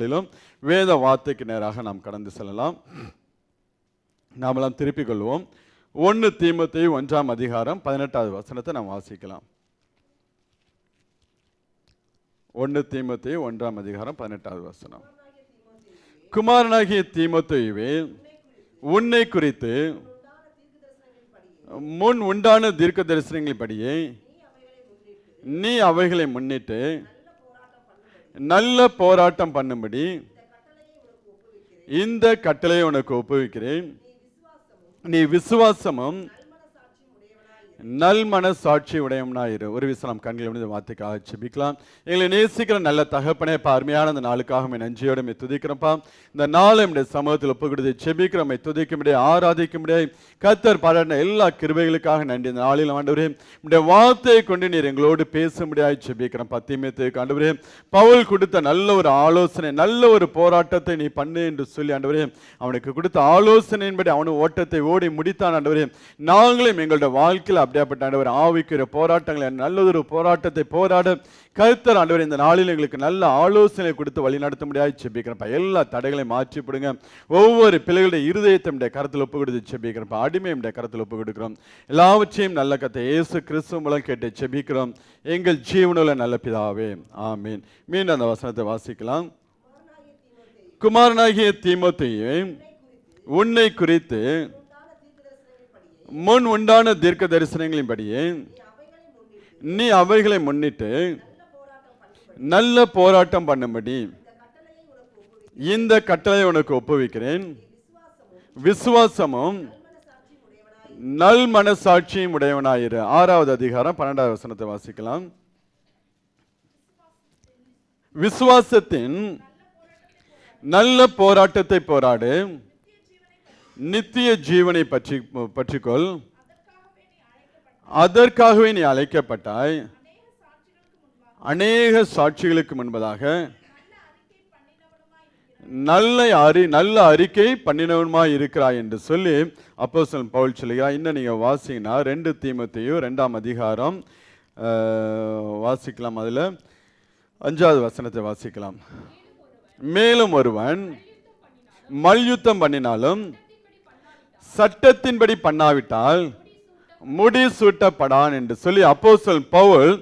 நாளிலும் வேத வார்த்தைக்கு நேராக நாம் கடந்து செல்லலாம். நாமெல்லாம் திருப்பிக் கொள்வோம். 1 தீமோத்தேயு 1ஆம் அதிகாரம் 18வது வசனத்தை நாம் வாசிக்கலாம். 1 தீமோத்தேயு 1ஆம் அதிகாரம் 18வது வசனம். குமாரனாகிய தீமோத்தேயுவே, உன்னை குறித்து முன் உண்டான தீர்க்க தரிசனங்களின்படியே நீ அவைகளை முன்னிட்டு நல்ல போராட்டம் பண்ணும்படி இந்த கட்டளையை உனக்கு ஒப்புவிக்கிறேன். நீ விசுவாசமும் நல் மனசாட்சி உடையவனாயிரு. ஒரு விசனம் கண்களை முடிந்த வார்த்தைக்காக செபிக்கலாம். எங்களை நேசிக்கிற நல்ல தகப்பனே, அருமையான இந்த நாளுக்காக நன்றியோடு துதிக்கிறப்பா. இந்த நாளை நம்முடைய சமூகத்தில் ஒப்புக்கொடுத்து செபிக்கிறோம், துதிக்கும்படியே ஆராதிக்கும்படியே கர்த்தர் பாராட்டின எல்லா கிருபைகளுக்காக நன்றி. இந்த நாளில் ஆண்டவரே, நம்முடைய வார்த்தையை கொண்டு நீர் எங்களோடு பேசும்படியாக செபிக்கிறோம். தீமோத்தேயுக்கு ஆண்டவரே, பவுல் கொடுத்த நல்ல ஒரு ஆலோசனை, நல்ல ஒரு போராட்டத்தை நீ பண்ணு என்று சொல்லி ஆண்டவரே அவனுக்கு கொடுத்த ஆலோசனையின்படி அவனு ஓட்டத்தை ஓடி முடித்தான். ஆண்டவரே, நாங்களும் எங்களுடைய வாழ்க்கையில் அப்படியாப்பட்ட ஆண்டவர் ஆவிக்குரிய போராட்டங்களை, நல்லதொரு போராட்டத்தை போராட கர்த்தர் ஆண்டவர் இந்த நாளில் எங்களுக்கு நல்ல ஆலோசனை கொடுத்து வழி நடத்த முடியாது செபிக்கிறப்ப. எல்லா தடைகளையும் மாற்றிப்படுங்க. ஒவ்வொரு பிள்ளைகளுடைய இருதயத்தை கருத்தில் ஒப்பு கொடுத்து செபிக்கிறப்ப. அடிமையுடைய கருத்தில் ஒப்பு கொடுக்கிறோம். எல்லாவற்றையும் நல்ல கர்த்தர் இயேசு கிறிஸ்து மூலம் கேட்டு செபிக்கிறோம் எங்கள் ஜீவனுள்ள நல்ல பிதாவே, ஆமீன். மீண்டும் அந்த வசனத்தை வாசிக்கலாம். குமாரனாகிய தீமோத்தேயுவே, உன்னை குறித்து முன் உண்டான தீர்க்க தரிசனங்களின்படியே நீ அவைகளை முன்னிட்டு நல்ல போராட்டம் பண்ணும்படி இந்த கட்டளை உனக்கு ஒப்புவிக்கிறேன். விசுவாசமும் நல் மனசாட்சியும் உடையவனாயிரு. 6வது அதிகாரம் 12வது வசனத்தை வாசிக்கலாம். விசுவாசத்தின் நல்ல போராட்டத்தை போராடு, நித்திய ஜீவனை பற்றிக்கொள். அதற்காகவே நீ அழைக்கப்பட்டாய். அநேக சாட்சிகளுக்கு முன்பதாக நல்ல அறிக்கை பண்ணினவனுமாய் இருக்கிறாய் என்று சொல்லி அப்போஸ்தலன் பவுல் சொல்லுகிறார். இன்னும் நீங்க வாசிங்கன்னா 2 தீமோத்தேயு 2ஆம் அதிகாரம் வாசிக்கலாம். அதுல 5வது வசனத்தை வாசிக்கலாம். மேலும் ஒருவன் மல்யுத்தம் பண்ணினாலும் சட்டத்தின்படி பண்ணாவிட்டால் முடிசூட்டப்படான் என்று சொல்லி அப்போஸ்தலன் பவுல்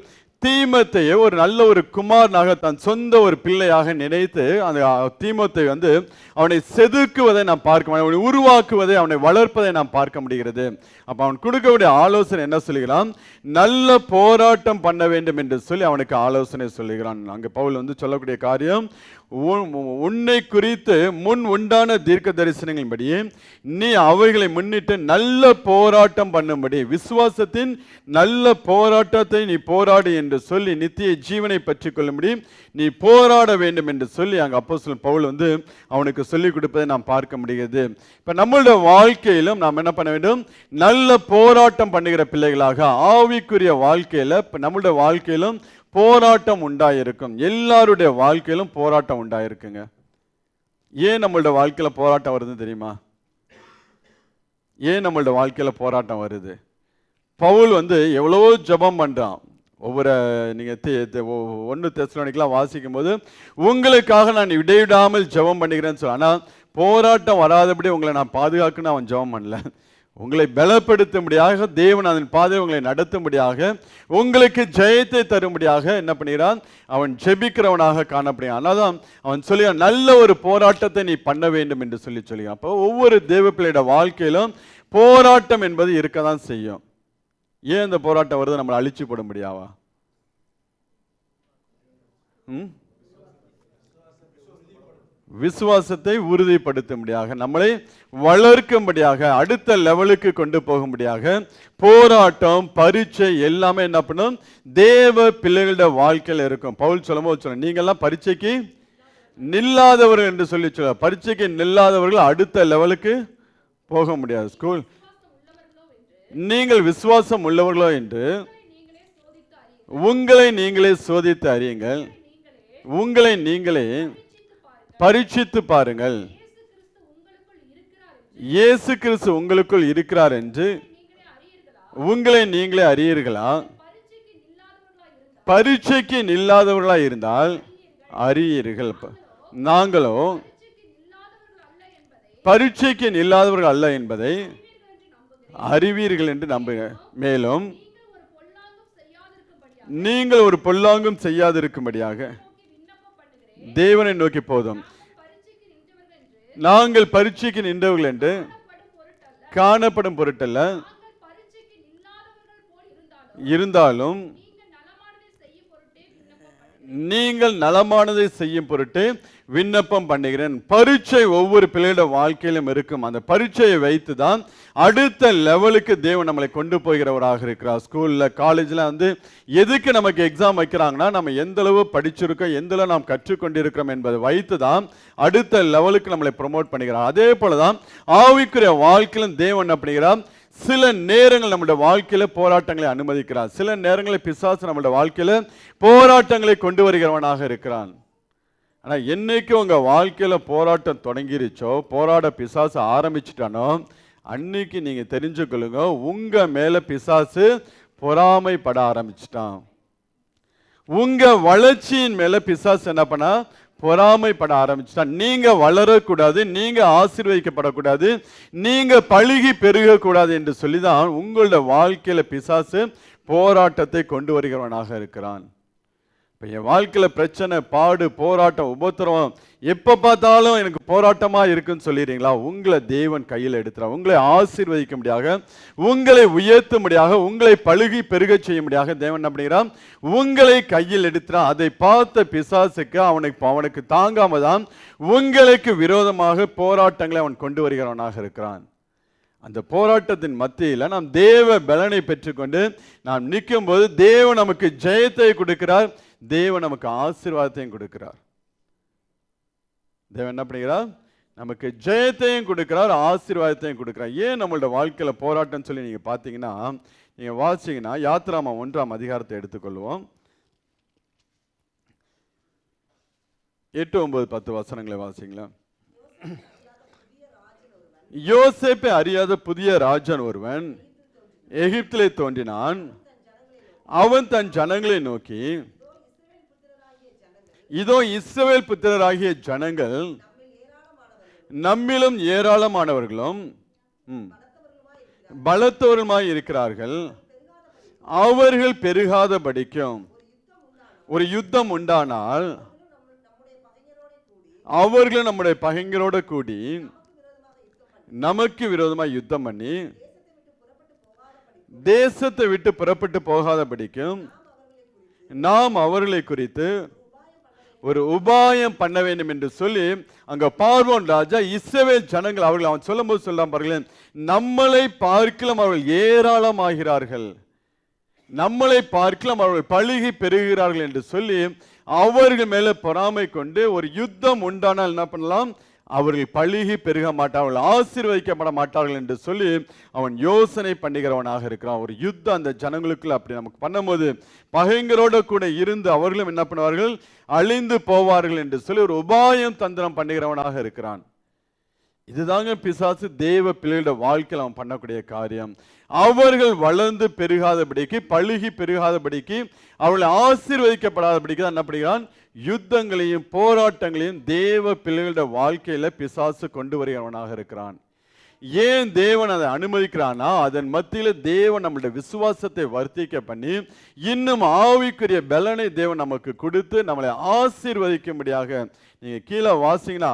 தீமோத்தேயை ஒரு நல்ல ஒரு குமாரனாக, தன் சொந்த ஒரு பிள்ளையாக நினைத்து அந்த தீமோத்தேயை அவனை செதுக்குவதை நாம் பார்க்க, அவனை உருவாக்குவதை, அவனை வளர்ப்பதை நாம் பார்க்க முடிகிறது. அப்போ அவன் கொடுக்கக்கூடிய ஆலோசனை என்ன சொல்லுகிறான்? நல்ல போராட்டம் பண்ண வேண்டும் என்று சொல்லி அவனுக்கு ஆலோசனை சொல்லுகிறான். அங்கே பவுல் சொல்லக்கூடிய காரியம், உன்னை குறித்து முன் உண்டான தீர்க்க தரிசனங்களின்படியே நீ அவைகளை முன்னிட்டு நல்ல போராட்டம் பண்ணும்படி, விசுவாசத்தின் நல்ல போராட்டத்தை நீ போராடு என்று சொல்லி நித்திய ஜீவனை பற்றி கொள்ளும்படி நீ போராட வேண்டும் என்று சொல்லி அங்கே அப்போஸ்தலன் பவுல் அவனுக்கு சொல்லிக் கொடுப்பதை நாம் பார்க்க முடிகிறது. இப்போ நம்மளுடைய வாழ்க்கையிலும் நாம் என்ன பண்ண வேண்டும்? நல்ல போராட்டம் பண்ணுகிற பிள்ளைகளாக ஆவிக்குரிய வாழ்க்கையில் நம்மளுடைய வாழ்க்கையிலும் போராட்டம் உண்டாயிருக்கும். எல்லாருடைய வாழ்க்கையிலும் போராட்டம் உண்டாயிருக்குங்க. ஏன் நம்மளுடைய வாழ்க்கையில போராட்டம் வருதுன்னு தெரியுமா? ஏன் நம்மளுடைய வாழ்க்கையில போராட்டம் வருது? பவுல் எவ்வளவோ ஜெபம் பண்றான். ஒவ்வொரு நீங்க 1 தெசலோனிக்கெல்லாம் வாசிக்கும் போது உங்களுக்காக நான் இடைவிடாமல் ஜெபம் பண்ணுகிறேன்னு சொல்ல. ஆனா போராட்டம் வராதபடி உங்களை நான் பாதுகாக்கணும்னு அவன் ஜெபம் பண்ணல. உங்களை பலப்படுத்தும்படியாக, தேவன் அதன் பாதை உங்களை நடத்தும்படியாக, உங்களுக்கு ஜெயத்தை தரும்படியாக என்ன பண்ணுகிறான்? அவன் ஜெபிக்கிறவனாக காணப்படுகிறான். அதனால்தான் அவன் சொல்ல நல்ல ஒரு போராட்டத்தை நீ பண்ண வேண்டும் என்று சொல்லுகிறான். அப்போ ஒவ்வொரு தேவ பிள்ளையோட வாழ்க்கையிலும் போராட்டம் என்பது இருக்கதான் செய்யும். ஏன் இந்த போராட்டம் வருது? நம்மளை அழிச்சு போட முடியாவா? விசுவாசத்தை உறுதிப்படுத்தும்படியாக, நம்மளை வளர்க்கும்படியாக, அடுத்த லெவலுக்கு கொண்டு போகும்படியாக போராட்டம், பரீட்சை எல்லாமே என்ன பண்ணும்? தேவ பிள்ளைகளோட வாழ்க்கையில் இருக்கும். பவுல் சொல்லும்போது நீங்கெல்லாம் பரீட்சைக்கு நில்லாதவர்கள் என்று சொல்லி சொல்ல. பரீட்சைக்கு நில்லாதவர்கள் அடுத்த லெவலுக்கு போக முடியாது. ஸ்கூல் நீங்கள் விசுவாசம் உள்ளவர்களோ என்று உங்களை நீங்களே சோதித்து அறியுங்கள். உங்களை நீங்களே பரீட்சித்து பாருங்கள். இயேசு கிறிஸ்து உங்களுக்குள் இருக்கிறார் என்று உங்களை நீங்களே அறியீர்களா? பரீட்சைக்கு நில்லாதவர்களா இருந்தால் அறியீர்கள். நாங்களோ பரீட்சைக்கு இல்லாதவர்கள் அல்ல என்பதை அறிவீர்கள் என்று நம்புகிறேன். மேலும் நீங்கள் ஒரு பொல்லாங்கும் செய்யாதிருக்கும்படியாக தேவனை நோக்கி போதும். நாங்கள் பரீட்சைக்கு நின்றவர்கள் என்று காணப்படும் பொருட்டல்ல, இருந்தாலும் நீங்கள் நலமானதை செய்யும் பொருட்டு விண்ணப்பம் பண்ணுகிறேன். பரீட்சை ஒவ்வொரு பிள்ளையோட வாழ்க்கையிலும் இருக்கும். அந்த பரீட்சையை வைத்து தான் அடுத்த லெவலுக்கு தேவன் நம்மளை கொண்டு போகிறவராக இருக்கிறார். ஸ்கூல்ல காலேஜ்ல எதுக்கு நமக்கு எக்ஸாம் வைக்கிறாங்கன்னா, நம்ம எந்த அளவு படிச்சிருக்கோம், எந்த அளவு நாம் கற்றுக்கொண்டிருக்கிறோம் என்பதை வைத்து தான் அடுத்த லெவலுக்கு நம்மளை ப்ரொமோட் பண்ணுகிறார். அதே போலதான் ஆவிக்குரிய வாழ்க்கையிலும் தேவன் அப்படிங்கிறார். சில நேரங்கள் நம்முடைய வாழ்க்கையில போராட்டங்களை அனுமதிக்கிறார். சில நேரங்களில் பிசாசு நம்முடைய வாழ்க்கையில போராட்டங்களை கொண்டு வருகிறவனாக இருக்கிறான். ஆனா என்னைக்கு உங்க வாழ்க்கையில போராட்டம் தொடங்கிருச்சோ, போராட பிசாசு ஆரம்பிச்சுட்டானோ, அன்னைக்கு நீங்க தெரிஞ்சுக்கொள்ளுங்க, உங்க மேல பிசாசு பொறாமைப்பட ஆரம்பிச்சுட்டான். உங்க வளர்ச்சியின் மேல பிசாசு என்ன பண்ணா பொறாமைப்பட ஆரம்பிச்சுட்டான். நீங்க வளரக்கூடாது, நீங்க ஆசீர்வதிக்கப்படக்கூடாது, நீங்க பழுகி பெருகக்கூடாது என்று சொல்லிதான் உங்களோட வாழ்க்கையில பிசாசு போராட்டத்தை கொண்டு வருகிறவனாக இருக்கிறான். இப்போ என் வாழ்க்கையில் பிரச்சனை, பாடு, போராட்டம், உபத்திரவம் எப்போ பார்த்தாலும் எனக்கு போராட்டமாக இருக்குன்னு சொல்லிடுறீங்களா? உங்களை தேவன் கையில் எடுத்துறான். உங்களை ஆசீர்வதிக்க முடியாக, உங்களை உயர்த்த முடியாக, உங்களை பழுகி பெருக செய்ய முடியாக தேவன் அப்படிங்கிறான் உங்களை கையில் எடுத்துறான். அதை பார்த்த பிசாசுக்கு அவனுக்கு தாங்காம தான் உங்களுக்கு விரோதமாக போராட்டங்களை அவன் கொண்டு வருகிறவனாக இருக்கிறான். அந்த போராட்டத்தின் மத்தியில் நாம் தேவ பலனை பெற்றுக்கொண்டு நாம் நிற்கும் போது தேவன் நமக்கு ஜெயத்தை கொடுக்கிறார், தேவன் நமக்கு ஆசீர்வாதத்தையும் கொடுக்கிறார். தேவன் என்ன பண்ணுகிறார்? நமக்கு ஜெயத்தையும் கொடுக்கிறார், ஆசீர்வாதத்தையும் கொடுக்கிறார். ஏன் நம்மளோட வாழ்க்கையில போராட்டம் சொல்லி நீங்க பாத்தீங்கன்னா, நீங்க வாசிங்கன்னா யாத்திராமம் 1ஆம் அதிகாரத்தை எடுத்துக்கொள்வோம். 8, 9, 10 வசனங்களை வாசிங்களா. யோசேப்பை அறியாத புதிய ராஜன் ஒருவன் எகிப்திலே தோன்றினான். அவன் தன் ஜனங்களை நோக்கி, இதோ இஸ்ரவேல் புத்திரராகிய ஜனங்கள் நம்மிலும் ஏராளமானவர்களும் பலத்தோருமாய் இருக்கிறார்கள். அவர்கள் பெருகாதபடிக்கும் ஒரு யுத்தம் உண்டானால் அவர்கள் நம்முடைய பகைஞரோடு கூடி நமக்கு விரோதமாக யுத்தம் பண்ணி தேசத்தை விட்டு புறப்பட்டு போகாதபடிக்கும் நாம் அவர்களை குறித்து ஒரு உபாயம் பண்ண வேண்டும் என்று சொல்லி அங்க பார்வோன் ராஜா இஸ்ரவேல் ஜனங்கள் அவர்கள் அவன் சொல்லும் போது சொல்லாம் பாருங்களேன், நம்மளை பார்க்கலாம் அவர்கள் ஏராளமாகிறார்கள், நம்மளை பார்க்கலாம் அவர்கள் பழுகி பெருகிறார்கள் என்று சொல்லி அவர்கள் மேல பொறாமை கொண்டு ஒரு யுத்தம் உண்டானால் என்ன பண்ணலாம், அவர்கள் பழுகி பெருக மாட்டார்கள், ஆசீர்வதிக்கப்பட மாட்டார்கள் என்று சொல்லி அவன் யோசனை பண்ணுகிறவனாக இருக்கிறான். ஒரு யுத்தம் அந்த ஜனங்களுக்குள்ள அப்படி நமக்கு பண்ணும்போது பகைஞரோட கூட இருந்து அவர்களும் என்ன பண்ணுவார்கள், அழிந்து போவார்கள் என்று சொல்லி ஒரு உபாயம் தந்திரம் பண்ணுகிறவனாக இருக்கிறான். இதுதாங்க பிசாசு தேவ பிள்ளைகளோட வாழ்க்கையில் அவன் பண்ணக்கூடிய காரியம். அவர்கள் வளர்ந்து பெருகாதபடிக்கு, பழுகி பெருகாதபடிக்கு, அவர்களை ஆசீர்வதிக்கப்படாதபடிக்கு தான் என்ன பண்ணுகிறான், யுத்தங்களையும் போராட்டங்களையும் தேவ பிள்ளைகளோட வாழ்க்கையில பிசாசு கொண்டு வருகிறவனாக இருக்கிறான். ஏன் தேவன் அதை அனுமதிக்கிறானா, அதன் மத்தியில தேவன் நம்மளுடைய விசுவாசத்தை வர்த்திக்க பண்ணி இன்னும் ஆவிக்குரிய பலனை தேவன் நமக்கு கொடுத்து நம்மளை ஆசீர்வதிக்கும்படியாக. நீங்க கீழே வாசிங்கன்னா,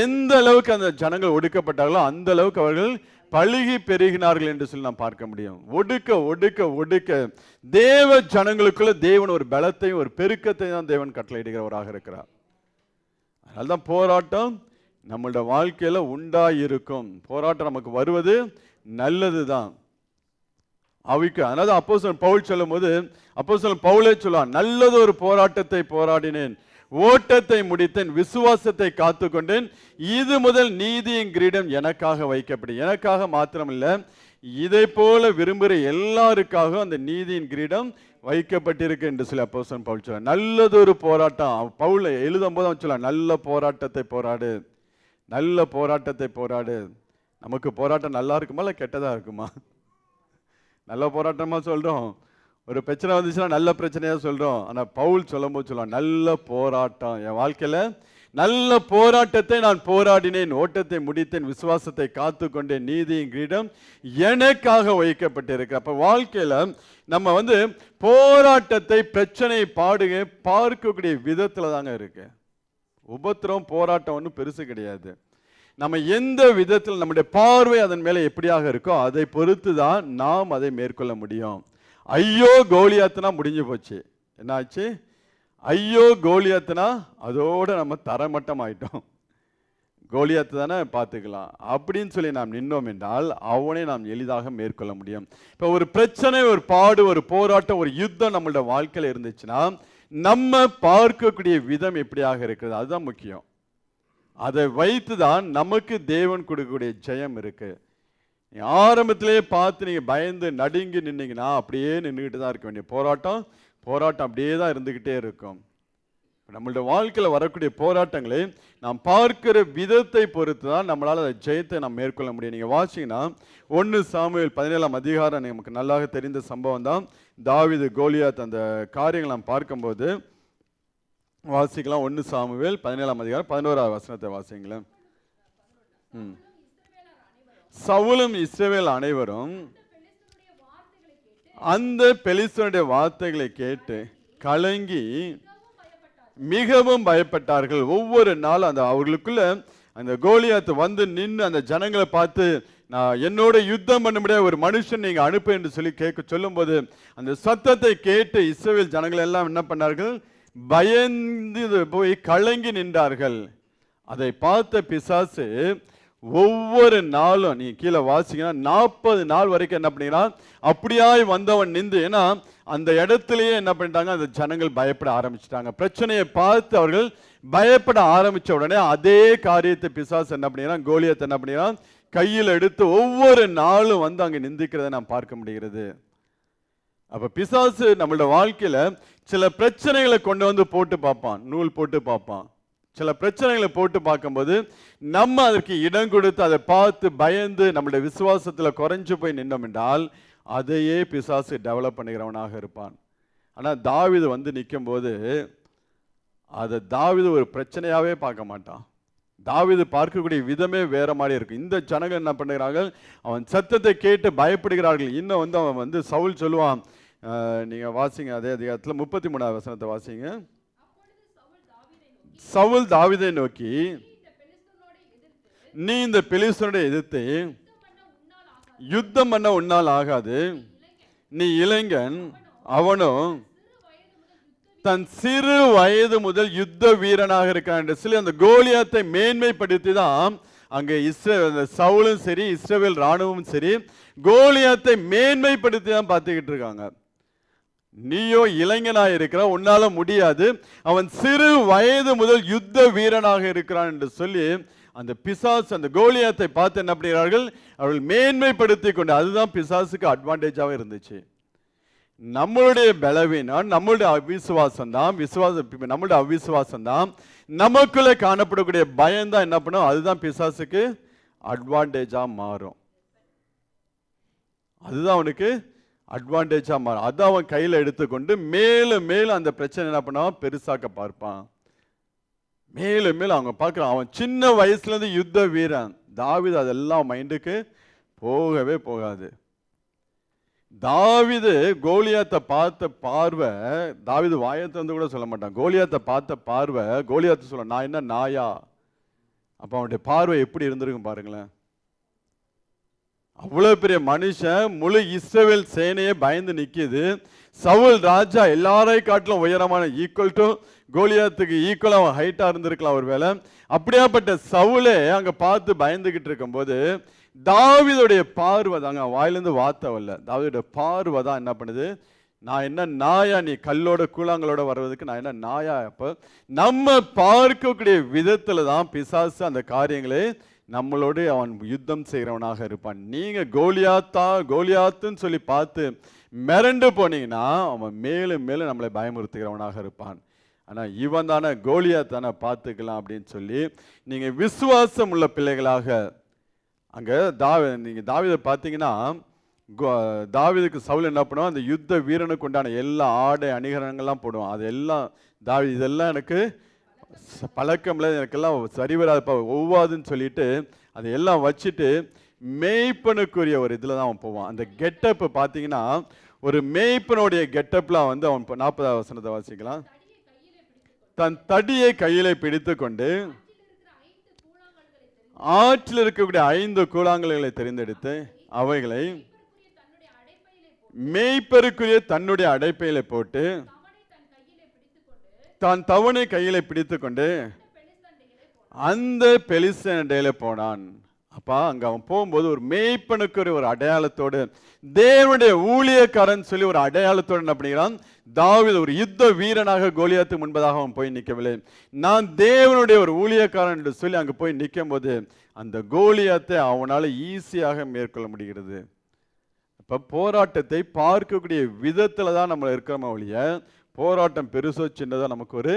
எந்த அளவுக்கு அந்த ஜனங்கள் ஒடுக்கப்பட்டார்களோ அந்த அளவுக்கு அவர்கள் பழுகி பெருகினார்கள் என்று சொல்லி நாம் பார்க்க முடியும். ஒடுக்க ஒடுக்க ஒடுக்க தேவ ஜனங்களுக்குள்ள தேவன் ஒரு பலத்தையும் ஒரு பெருக்கத்தையும் தான் தேவன் கட்டளையிடுகிறவராக இருக்கிறார். அதனால்தான் போராட்டம் நம்மளோட வாழ்க்கையில உண்டாயிருக்கும். போராட்டம் நமக்கு வருவது நல்லதுதான் அவைக்கு. அதனால அப்போஸ்தலன் பவுல் சொல்லும் போது அப்போஸ்தலன் பவுலே சொல்லுவான், நல்லது ஒரு போராட்டத்தை போராடினேன், ஓட்டத்தை முடித்தேன், விசுவாசத்தை காத்து கொண்டேன், இது முதல் நீதியின் கிரீடம் எனக்காக வைக்கப்படும். எனக்காக மாத்திரமில்ல, இதை போல விரும்புகிற எல்லாருக்காக அந்த நீதியின் கிரீடம் வைக்கப்பட்டிருக்கு என்று சொல்லி அப்போஸ்தலன் பவுல் சொல்ல. நல்லதொரு போராட்டம் பவுல் எழுதும் போது அவன் சொல்ல, நல்ல போராட்டத்தை போராடு, நல்ல போராட்டத்தை போராடு. நமக்கு போராட்டம் நல்லா இருக்குமா இல்லை கெட்டதா இருக்குமா? நல்ல போராட்டமா சொல்றோம். ஒரு பிரச்சனை வந்துச்சுன்னா நல்ல பிரச்சனையா சொல்றோம். ஆனா பவுல் சொல்லும் போது சொல்லுவான், நல்ல போராட்டம், என் வாழ்க்கையில நல்ல போராட்டத்தை நான் போராடினேன், ஓட்டத்தை முடித்தேன், விசுவாசத்தை காத்து கொண்டேன், நீதியின் கிரீடம் எனக்காக வைக்கப்பட்டிருக்கு. அப்ப வாழ்க்கையில நம்ம போராட்டத்தை, பிரச்சனை பார்க்கக்கூடிய விதத்துல தாங்க இருக்கு. உபத்திரம் போராட்டம் ஒன்றும் பெருசு கிடையாது. நம்ம எந்த விதத்தில் நம்முடைய பார்வை அதன் மேலே எப்படியாக இருக்கோ அதை பொறுத்து தான் நாம் அதை மேற்கொள்ள முடியும். ஐயோ கோலியாத்துனா முடிஞ்சு போச்சு, என்னாச்சு? ஐயோ கோலியாத்துனா அதோட நம்ம தரமட்டம் ஆயிட்டோம். கோலியாத்து தானே பார்த்துக்கலாம் அப்படின்னு சொல்லி நாம் நின்னோம் என்றால் அவனை நாம் எளிதாக மேற்கொள்ள முடியும். இப்போ ஒரு பிரச்சனை, ஒரு பாடு, ஒரு போராட்டம், ஒரு யுத்தம் நம்மளோட வாழ்க்கையில் இருந்துச்சுன்னா நம்ம பார்க்கக்கூடிய விதம் எப்படியாக இருக்கிறது, அதுதான் முக்கியம். அதை வைத்து தான் நமக்கு தேவன் கொடுக்கக்கூடிய ஜெயம் இருக்கு. ஆரம்பத்திலேயே பார்த்து நீங்க பயந்து நடுங்கி நின்னீங்கன்னா அப்படியே நின்றுக்கிட்டு தான் இருக்க வேண்டிய போராட்டம் அப்படியே தான் இருந்துகிட்டே இருக்கும். நம்மளுடைய வாழ்க்கையில் வரக்கூடிய போராட்டங்களை நாம் பார்க்கிற விதத்தை பொறுத்து தான் நம்மளால் அந்த ஜெயத்தை நாம் மேற்கொள்ள முடியும். நீங்கள் வாசிங்கன்னா 1 சாமுவேல் 17ஆம் அதிகாரம் நமக்கு நல்லாக தெரிந்த சம்பவம் தான். தாவீது கோலியாத் அந்த காரியங்கள் நாம் பார்க்கும்போது வாசிக்கலாம். 1 சாமுவேல் 17ஆம் அதிகாரம் 11ஆவது வசனத்தை வாசிங்களேன். சவுலும் இஸ்ரவேல் அனைவரும் அந்த பெலிஸ்தனுடைய வார்த்தைகளை கேட்டு கலங்கி மிகவும் பயப்பட்டார்கள். ஒவ்வொரு நாளும் அந்த அவர்களுக்குள்ள அந்த கோலியாத்து நின்று அந்த ஜனங்களை பார்த்து, நான் என்னோட யுத்தம் பண்ண முடியாத ஒரு மனுஷன் நீங்க அனுப்பு என்று சொல்லி சொல்லும் போது அந்த சத்தத்தை கேட்டு இஸ்ரவேல் ஜனங்கள் எல்லாம் என்ன பண்ணார்கள்? பயந்து போய் கலங்கி நின்றார்கள். அதை பார்த்த பிசாசு ஒவ்வொரு நாளும், நீ கீழே வாசிங்கன்னா 40 நாள் வரைக்கும் என்ன பண்ணிக்கிறான்? அப்படியாய் வந்தவன் நின்று, ஏன்னா அந்த இடத்துலயே என்ன பண்ணிட்டாங்க, அந்த ஜனங்கள் பயப்பட ஆரம்பிச்சிட்டாங்க. பிரச்சனையை பார்த்து அவர்கள் பயப்பட ஆரம்பிச்ச உடனே அதே காரியத்தை பிசாசு என்ன பண்ணிக்கிறான், கோலியாத் என்ன பண்ணிக்கிறான், கையில் எடுத்து ஒவ்வொரு நாளும் அங்க நிந்திக்கிறத நாம் பார்க்க முடிகிறது. அப்ப பிசாசு நம்மளோட வாழ்க்கையில சில பிரச்சனைகளை கொண்டு போட்டு பார்ப்பான், நூல் போட்டு பார்ப்பான். சில பிரச்சனைகளை போட்டு பார்க்கும்போது நம்ம அதற்கு இடம் கொடுத்து அதை பார்த்து பயந்து நம்மளுடைய விசுவாசத்துல குறைஞ்சு போய் நின்னோம் என்றால் அதையே பிசாசு டெவலப் பண்ணுகிறவனாக இருப்பான். ஆனா தாவீது நிற்கும் போது அதை தாவீது ஒரு பிரச்சனையாவே பார்க்க மாட்டான். தாவீது பார்க்கக்கூடிய விதமே வேற மாதிரி இருக்கு. இந்த ஜனங்கள் என்ன பண்ணுகிறார்கள்? அவன் சத்தத்தை கேட்டு பயப்படுகிறார்கள். இன்னும் அவன் சவுல் சொல்லுவான், நீங்க வாசிங்க அதே அதிகாரத்துல 33ஆவது வசனத்தை வாசிங்க. சவுல் தாவீதை நோக்கி, நீ இந்த பெலிஸ்தனோட எதிர்த்து யுத்தம் பண்ண உன்னால் ஆகாது, நீ இளைஞன், அவனும் தன் சிறு வயது முதல் யுத்த வீரனாக இருக்கான் என்று சொல்லி அந்த கோலியாத்தை மேன்மைப்படுத்தி தான் அங்கே சவுலும் சரி இஸ்ரவேல் ராணுவமும் சரி கோலியாத்தை மேன்மைப்படுத்தி தான் பார்த்துக்கிட்டு இருக்காங்க. நீயோ இளைஞனாக இருக்கிற, உன்னால முடியாது, அவன் சிறு வயது முதல் யுத்த வீரனாக இருக்கிறான் என்று சொல்லி அந்த பிசாசு அந்த கோலியாத்தை பார்த்து என்ன பண்ணுகிறார்கள்? அவர்கள் மேன்மைப்படுத்தி கொண்டு, அதுதான் பிசாசுக்கு அட்வான்டேஜாக இருந்துச்சு. நம்மளுடைய பலவீனம் நம்மளுடைய அவிசுவாசம் தான், நம்மளுடைய அவிசுவாசம் தான், நமக்குள்ள காணப்படக்கூடிய பயம் தான் என்ன பண்ணும், அதுதான் பிசாசுக்கு அட்வான்டேஜா மாறும். அதுதான் அவனுக்கு அட்வான்டேஜா மாறும். அதை அவன் கையில் எடுத்துக்கொண்டு மேலும் மேலும் அந்த பிரச்சனை என்ன பண்ணுவான், பெருசாக்க பார்ப்பான். மேலும் மேலும் அவங்க பார்க்குறான். அவன் சின்ன வயசுல இருந்து யுத்த வீரன். தாவீது அதெல்லாம் மைண்டுக்கு போகவே போகாது. தாவீது கோலியாத்தை பார்த்த பார்வை, தாவீது வாயத்தை கூட சொல்ல மாட்டான். கோலியாத்தை பார்த்த பார்வை, கோலியாத்தை சொல்ல, நான் என்ன நாயா? அப்ப அவனுடைய பார்வை எப்படி இருந்திருக்கும் பாருங்களேன். அவ்வளவு பெரிய மனுஷன், முழு இஸ்ரவேல் சேனையே பயந்து நிக்குது. சவுல் ராஜா எல்லாரையும் காட்டிலும் உயரமான, ஈக்குவல் டு கோலியாத்துக்கு ஈக்குவலா அவன் ஹைட்டா இருந்திருக்கலாம் ஒரு வேலை. அப்படியாப்பட்ட சவுலே அங்க பார்த்து பயந்துகிட்டு இருக்கும் போது தாவீதுடைய பார்வை தாங்க, வாயிலிருந்து வார்த்தை வரல, தாவீதுடைய பார்வை தான் என்ன பண்ணுது, நான் என்ன நாயா, நீ கல்லோட கூழாங்களோட வர்றதுக்கு நான் என்ன நாயா? அப்ப நம்ம பார்க்கக்கூடிய விதத்துல தான் பிசாசு அந்த காரியங்களே நம்மளோடு அவன் யுத்தம் செய்கிறவனாக இருப்பான். நீங்க கோலியாத்துன்னு சொல்லி பார்த்து மிரண்டு போனீங்கன்னா அவன் மேலும் மேலும் நம்மளை பயமுறுத்துகிறவனாக இருப்பான். ஆனா இவன் தானே கோலியாத் தானே பார்த்துக்கலாம் அப்படின்னு சொல்லி நீங்க விசுவாசம் உள்ள பிள்ளைகளாக அங்க நீங்க தாவீதை பார்த்தீங்கன்னா, தாவீதுக்கு சவுல் என்ன பண்ணுவான், அந்த யுத்த வீரனுக்கு உண்டான எல்லா ஆடை அணிகலன்கள்லாம் போடுவான். அது எல்லாம் தாவீது, இதெல்லாம் எனக்கு பழக்கம்ல எனக்கெல்லாம் சரி வராதுப்பா, ஒவ்வாதுன்னு சொல்லிட்டு அதையெல்லாம் வச்சுட்டு மேய்ப்பனுக்குரிய ஒரு இதில் தான் அவன் போவான். அந்த கெட்டப்பு பார்த்தீங்கன்னா, ஒரு மேய்ப்பனுடைய கெட்டப்லாம் வந்து அவன் 40வது வசனத்தை வாசிக்கலாம். தன் தடியை கையிலே பிடித்து கொண்டு ஆற்றில் இருக்கக்கூடிய 5 கூழாங்கல்களை தெரிந்தெடுத்து அவைகளை மேய்ப்பருக்குரிய தன்னுடைய அடைப்பையில போட்டு தான் தவணை கையில பிடித்து கொண்டு அந்த பெலிஸ்தீனிடையில போனான். அப்பா அங்க அவன் போகும்போது ஒரு மேய்ப்பனுக்கு ஒரு அடையாளத்தோடு, தேவனுடைய ஊழியக்காரன் சொல்லி ஒரு அடையாளத்தோடு என்ன பண்ணுகிறான், தாவீது ஒரு யுத்த வீரனாக கோலியாத்துக்கு முன்பதாக அவன் போய் நிற்கவில்லை. நான் தேவனுடைய ஒரு ஊழியக்காரன் என்று சொல்லி அங்க போய் நிற்கும் போது அந்த கோலியாத்தை அவனால ஈஸியாக மேற்கொள்ள முடிகிறது. இப்ப போராட்டத்தை பார்க்கக்கூடிய விதத்துல தான் நம்ம இருக்கிறோம் ஒழிய, போராட்டம் பெருசோ சின்னதோ நமக்கு ஒரு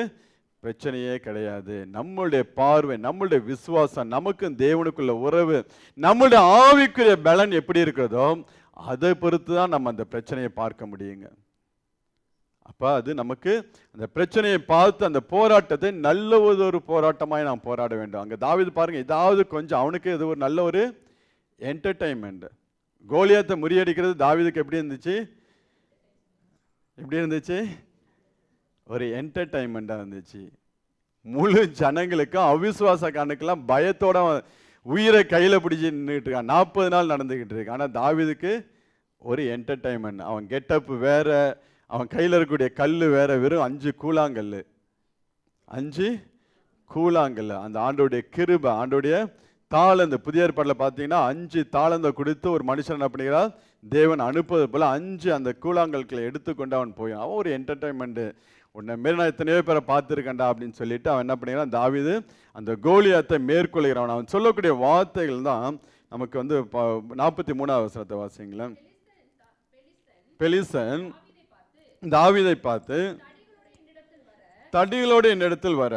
பிரச்சனையே கிடையாது. நம்மளுடைய பார்வை, நம்மளுடைய விசுவாசம், நமக்கும் தேவனுக்குள்ள உறவு, நம்மளுடைய ஆவிக்குரிய பலன் எப்படி இருக்கிறதோ அதை பொறுத்து தான் நம்ம அந்த பிரச்சனையை பார்க்க முடியுங்க. அப்ப அது நமக்கு அந்த பிரச்சனையை பார்த்து அந்த போராட்டத்தை நல்ல ஒரு போராட்டமாய் நாம் போராட வேண்டும். அங்க தாவீது பாருங்க, ஏதாவது கொஞ்சம் அவனுக்கு இது ஒரு நல்ல ஒரு என்டர்டைன்மெண்ட். கோலியாத்தை முறியடிக்கிறது தாவீதுக்கு எப்படி இருந்துச்சு? எப்படி இருந்துச்சு? ஒரு என்டர்டைன்மெண்டா இருந்துச்சு. முழு ஜனங்களுக்கும் அவிசுவாசக்காரனுக்கெல்லாம் பயத்தோட உயிரை கையில பிடிச்சி நின்றுட்டு இருக்கான். 40 நாள் நடந்துகிட்டு இருக்கு. ஆனா தாவீதுக்கு ஒரு என்டர்டைன்மெண்ட். அவன் கெட்டப் வேற, அவன் கையில் இருக்கக்கூடிய கல் வேற. வெறும் 5 கூழாங்கல், 5 கூழாங்கல். அந்த ஆண்டோடைய கிருபை, ஆண்டோடைய தாளந்து. புதிய ஏற்பாட்டில் பார்த்தீங்கன்னா 5 தாளந்தை கொடுத்து ஒரு மனுஷன் என்ன பண்ணுகிறார், தேவன் அனுப்புவது போல 5 அந்த கூழாங்கல்களை எடுத்துக்கொண்டு அவன் போயான். அவன் ஒரு என்டர்டைன்மெண்ட். உன்னை மாரி நான் எத்தனையோ பேரை பார்த்துருக்கேன்டா அப்படின்னு சொல்லிட்டு அவன் என்ன பண்ணிக்கிறான், தாவீது அந்த கோலியாத்தை மேற்கொள்கிறான். அவன் சொல்லக்கூடிய வார்த்தைகள் தான் நமக்கு வந்து 43வது வசனத்தை வாசிங்களேன். பெலிஸ்தன் தாவீதை பார்த்து, தடிகளோடு என்னிடத்தில் வர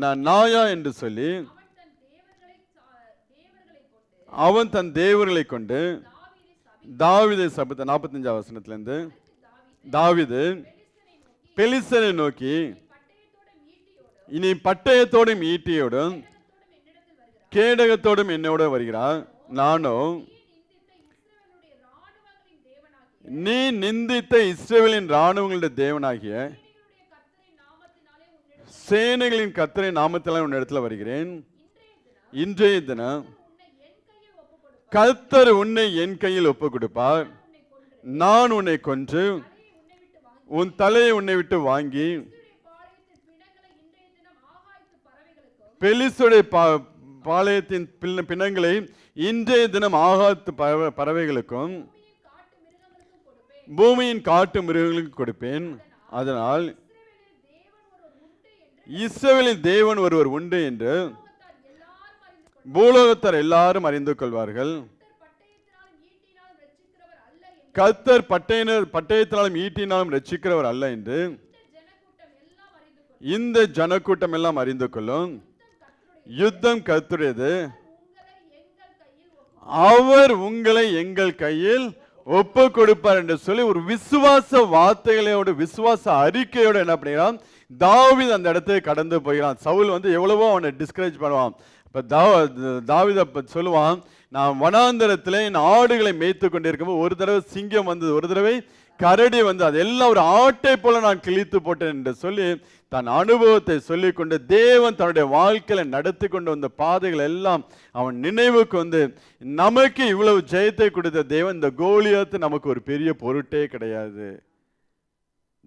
நான் நாயா என்று சொல்லி அவன் தன் தேவர்களை கொண்டு தாவீதை சபித்த. 45வது வசனத்திலிருந்து தாவீது பெலிஸ்தனை நோக்கி, இனி பட்டயத்தோடும் ஈட்டியோடும் கேடகத்தோடும் என்னோட வருகிறார், நானோ நீ நிந்தித்த இஸ்ரவேலின் ராணுவங்களுடைய தேவனாகிய சேனைகளின் கர்த்தரின் நாமத்தினால் உன் இடத்துல வருகிறேன். இன்றைய தினம் கர்த்தர் உன்னை என் கையில் ஒப்பு கொடுப்பார். நான் உன்னை கொன்று உன் தலையை உன்னை விட்டு வாங்கி பெலிஸ்தருடைய பாளையத்தின் பிணங்களை இன்றைய தினம் ஆகாத்து பறவைகளுக்கும் பூமியின் காட்டு மிருகங்களுக்கு கொடுப்பேன். அதனால் இஸ்ரவேலின் தேவன் ஒருவர் உண்டு என்று பூலோகத்தார் எல்லாரும் அறிந்து கொள்வார்கள். கர்த்தர் பட்டயத்தினாலும் ஈட்டினாலும் ரட்சிக்கிறவர் அல்ல என்று இந்த ஜனக்கூட்டம் எல்லாம் அறிந்து கொள்ளும். யுத்தம் கர்த்தருடையது, அவர் உங்களை எங்கள் கையில் ஒப்பு கொடுப்பார் என்று சொல்லி ஒரு விசுவாச வார்த்தைகளோட, விசுவாச அறிக்கையோட என்ன பண்ணிக்கிறான், தாவீது அந்த இடத்துக்கு கடந்து போகிறான். சவுல் வந்து எவ்வளவோ அவனை டிஸ்கரேஜ் பண்ணுவான். இப்ப தாவீது சொல்லுவான், நான் வனாந்தரத்தில் என் ஆடுகளை மேய்த்து கொண்டிருக்கும்போது ஒரு தடவை சிங்கம் வந்தது, ஒரு தடவை கரடி வந்து, அதெல்லாம் ஒரு ஆட்டை போல நான் கிழித்து போட்டேன் என்று சொல்லி தன் அனுபவத்தை சொல்லிக் கொண்டு தேவன் தன்னுடைய வாழ்க்கையில நடத்தி கொண்டு வந்த பாதைகள் எல்லாம் அவன் நினைவுக்கு வந்து, நமக்கு இவ்வளவு ஜெயத்தை கொடுத்த தேவன், இந்த கோலியாத்து நமக்கு ஒரு பெரிய பொருட்டே கிடையாது,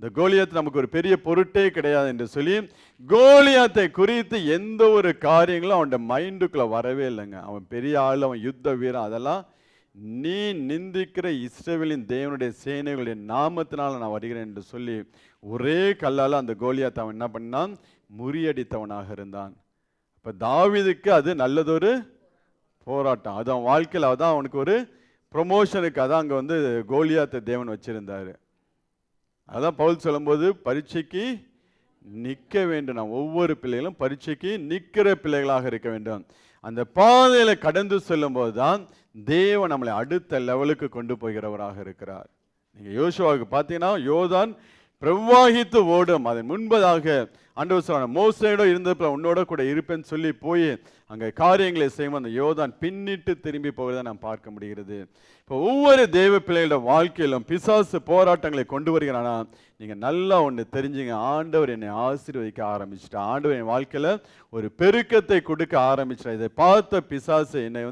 இந்த கோலியாத்து நமக்கு ஒரு பெரிய பொருட்டே கிடையாது என்று சொல்லி கோலியாத்தை குறித்து எந்த ஒரு காரியங்களும் அவன் மைண்டுக்குள்ள வரவே இல்லைங்க. அவன் பெரிய ஆள், அவன் யுத்த வீரன், அதெல்லாம் நீ நிந்திக்கிற இஸ்ரவேலின் தேவனுடைய சேனைகளுடைய நாமத்தினால் நான் வருகிறேன் என்று சொல்லி ஒரே கல்லால் அந்த கோலியாத்தை அவன் என்ன பண்ணான், முறியடித்தவனாக இருந்தான். இப்போ தாவீதுக்கு அது நல்லதொரு போராட்டம், அது அவன் வாழ்க்கையில் அதான் அவனுக்கு ஒரு ப்ரொமோஷனுக்கு அதான் அங்கே வந்து கோலியாத்தை தேவன் வச்சிருந்தாரு. அதான் பவுல் சொல்லும்போது பரீட்சைக்கு நிற்க வேண்டும். நாம் ஒவ்வொரு பிள்ளைகளும் பரீட்சைக்கு நிற்கிற பிள்ளைகளாக இருக்க வேண்டும். அந்த பாதையில கடந்து செல்லும் போதுதான் தேவன் நம்மளை அடுத்த லெவலுக்கு கொண்டு போகிறவராக இருக்கிறார். நீங்க யோசுவாவுக்கு பார்த்தீங்கன்னா யோர்தான் பிரவாகித்து ஓடும். அதன் முன்பதாக ஆண்டவர் சொல்றாங்க, மோசேயோட இருந்தப்ப உன்னோட கூட இருப்பேன்னு சொல்லி போய் அங்கே காரியங்களை செய்யும் அந்த யோர்தான் பின்னிட்டு திரும்பி போவதை நாம் பார்க்க முடிகிறது. இப்போ ஒவ்வொரு தேவ பிள்ளைகளோட வாழ்க்கையிலும் பிசாசு போராட்டங்களை கொண்டு வருகிறானா, நீங்கள் நல்லா ஒன்று தெரிஞ்சுங்க, ஆண்டவர் என்னை ஆசீர்வதிக்க ஆரம்பிச்சிட்டா, ஆண்டவர் என் வாழ்க்கையில் ஒரு பெருக்கத்தை கொடுக்க ஆரம்பிச்சிட்டா. இதை பார்த்த பிசாசு என்னை